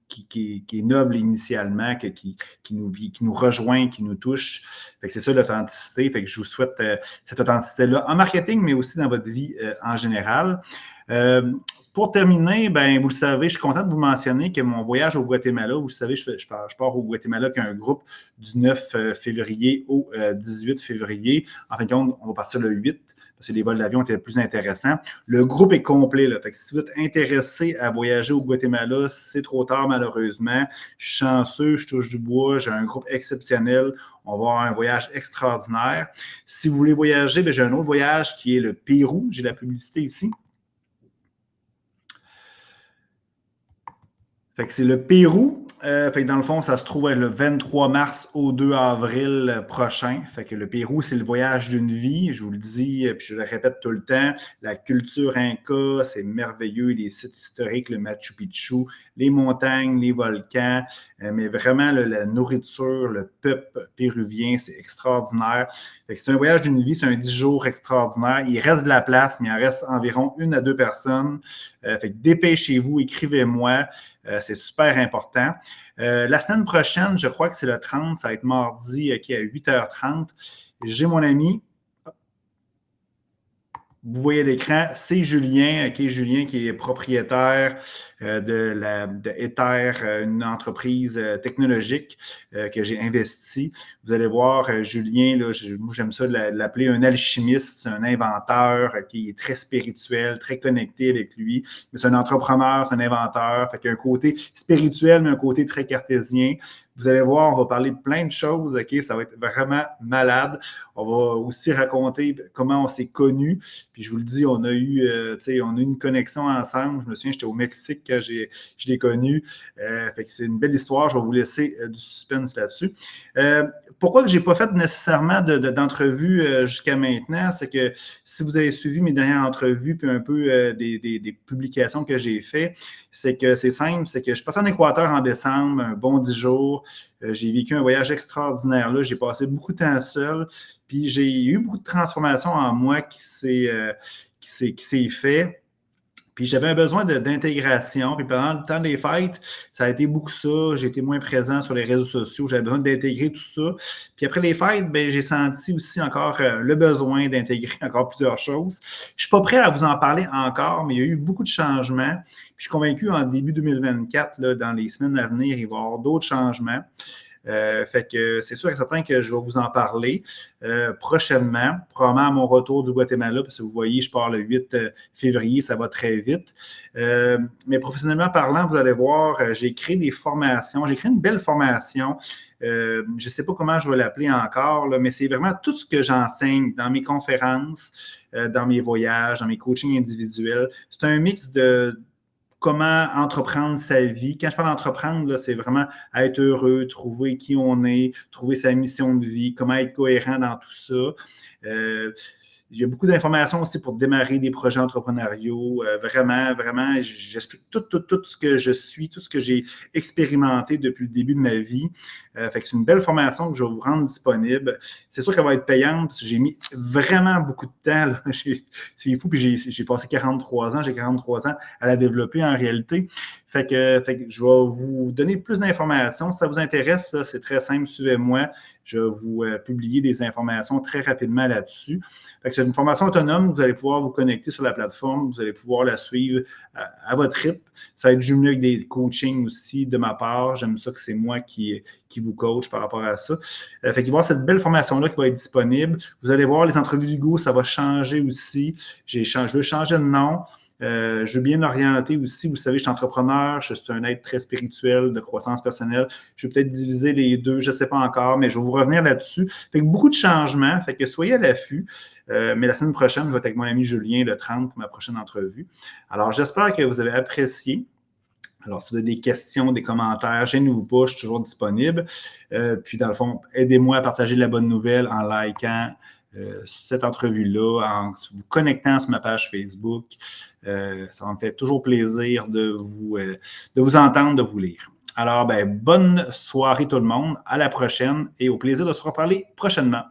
Speaker 1: qui est noble initialement, qui nous rejoint, qui nous touche. Fait que c'est ça l'authenticité. Fait que je vous souhaite cette authenticité-là en marketing, mais aussi dans votre vie en général. Pour terminer, ben, vous le savez, je suis content de vous mentionner que mon voyage au Guatemala, vous le savez, je pars au Guatemala, qui est un groupe du 9 février au 18 février. En fin de compte, on va partir le 8 parce que les vols d'avion étaient plus intéressants. Le groupe est complet, là. Fait que si vous êtes intéressé à voyager au Guatemala, c'est trop tard malheureusement. Je suis chanceux, je touche du bois, j'ai un groupe exceptionnel. On va avoir un voyage extraordinaire. Si vous voulez voyager, bien, j'ai un autre voyage qui est le Pérou. J'ai la publicité ici. Fait que c'est le Pérou. Fait que dans le fond, ça se trouve le 23 mars au 2 avril prochain. Fait que le Pérou, c'est le voyage d'une vie. Je vous le dis, puis je le répète tout le temps. La culture inca, c'est merveilleux. Les sites historiques, le Machu Picchu, les montagnes, les volcans. Mais vraiment, la nourriture, le peuple péruvien, c'est extraordinaire. Fait que c'est un voyage d'une vie. C'est un 10 jours extraordinaire. Il reste de la place, mais il en reste environ 1 à 2 personnes. Fait que dépêchez-vous, écrivez-moi. C'est super important. La semaine prochaine, je crois que c'est le 30, ça va être mardi à 8h30. J'ai mon ami, vous voyez l'écran, c'est Julien, Julien qui est propriétaire de Ether, une entreprise technologique que j'ai investie. Vous allez voir, Julien, là, moi j'aime ça l'appeler un alchimiste, un inventeur qui est très spirituel, très connecté avec lui. Mais c'est un entrepreneur, c'est un inventeur, fait qu'il y a un côté spirituel, mais un côté très cartésien. Vous allez voir, on va parler de plein de choses, OK? Ça va être vraiment malade. On va aussi raconter comment on s'est connus. Puis je vous le dis, on a eu une connexion ensemble. Je me souviens, j'étais au Mexique quand je l'ai connu. Fait que c'est une belle histoire. Je vais vous laisser du suspense là-dessus. Pourquoi que je n'ai pas fait nécessairement d'entrevue jusqu'à maintenant, c'est que si vous avez suivi mes dernières entrevues puis un peu des publications que j'ai faites, c'est que c'est simple, c'est que je suis passé en Équateur en décembre, un bon 10 jours. J'ai vécu un voyage extraordinaire là. J'ai passé beaucoup de temps seul. Puis j'ai eu beaucoup de transformations en moi qui s'est fait. Puis j'avais un besoin d'intégration. Puis pendant le temps des fêtes, ça a été beaucoup ça. J'ai été moins présent sur les réseaux sociaux. J'avais besoin d'intégrer tout ça. Puis après les fêtes, ben, j'ai senti aussi encore le besoin d'intégrer encore plusieurs choses. Je ne suis pas prêt à vous en parler encore, mais il y a eu beaucoup de changements. Puis je suis convaincu en début 2024, là, dans les semaines à venir, il va y avoir d'autres changements. Fait que c'est sûr et certain que je vais vous en parler prochainement, probablement à mon retour du Guatemala, parce que vous voyez, je pars le 8 février, ça va très vite. Mais professionnellement parlant, vous allez voir, j'ai créé des formations, j'ai créé une belle formation. Je ne sais pas comment je vais l'appeler encore, là, mais c'est vraiment tout ce que j'enseigne dans mes conférences, dans mes voyages, dans mes coachings individuels. C'est un mix de comment entreprendre sa vie. Quand je parle d'entreprendre, là, c'est vraiment être heureux, trouver qui on est, trouver sa mission de vie, comment être cohérent dans tout ça. Il y a beaucoup d'informations aussi pour démarrer des projets entrepreneuriaux. Vraiment, j'explique tout ce que je suis, tout ce que j'ai expérimenté depuis le début de ma vie. Fait que c'est une belle formation que je vais vous rendre disponible. C'est sûr qu'elle va être payante parce que j'ai mis vraiment beaucoup de temps. Là. C'est fou, puis j'ai passé 43 ans. J'ai 43 ans à la développer en réalité. Fait que je vais vous donner plus d'informations. Si ça vous intéresse, ça, c'est très simple, suivez-moi. Je vais vous publier des informations très rapidement là-dessus. Fait que c'est une formation autonome. Vous allez pouvoir vous connecter sur la plateforme. Vous allez pouvoir la suivre à votre rythme. Ça va être jumelé avec des coachings aussi de ma part. J'aime ça que c'est moi qui vous coach par rapport à ça. Fait qu'il va y avoir cette belle formation-là qui va être disponible. Vous allez voir, les entrevues d'Hugo, ça va changer aussi. Je veux changer de nom. Je veux bien m'orienter aussi. Vous savez, je suis entrepreneur, je suis un être très spirituel, de croissance personnelle. Je vais peut-être diviser les deux, je ne sais pas encore, mais je vais vous revenir là-dessus. Fait que beaucoup de changements, fait que soyez à l'affût. Mais la semaine prochaine, je vais être avec mon ami Julien le 30 pour ma prochaine entrevue. Alors, j'espère que vous avez apprécié. Alors, si vous avez des questions, des commentaires, gênez-vous pas, je suis toujours disponible. Puis, dans le fond, aidez-moi à partager la bonne nouvelle en likant cette entrevue-là, en vous connectant sur ma page Facebook. Ça me fait toujours plaisir de vous entendre, de vous lire. Alors, bonne soirée tout le monde. À la prochaine et au plaisir de se reparler prochainement.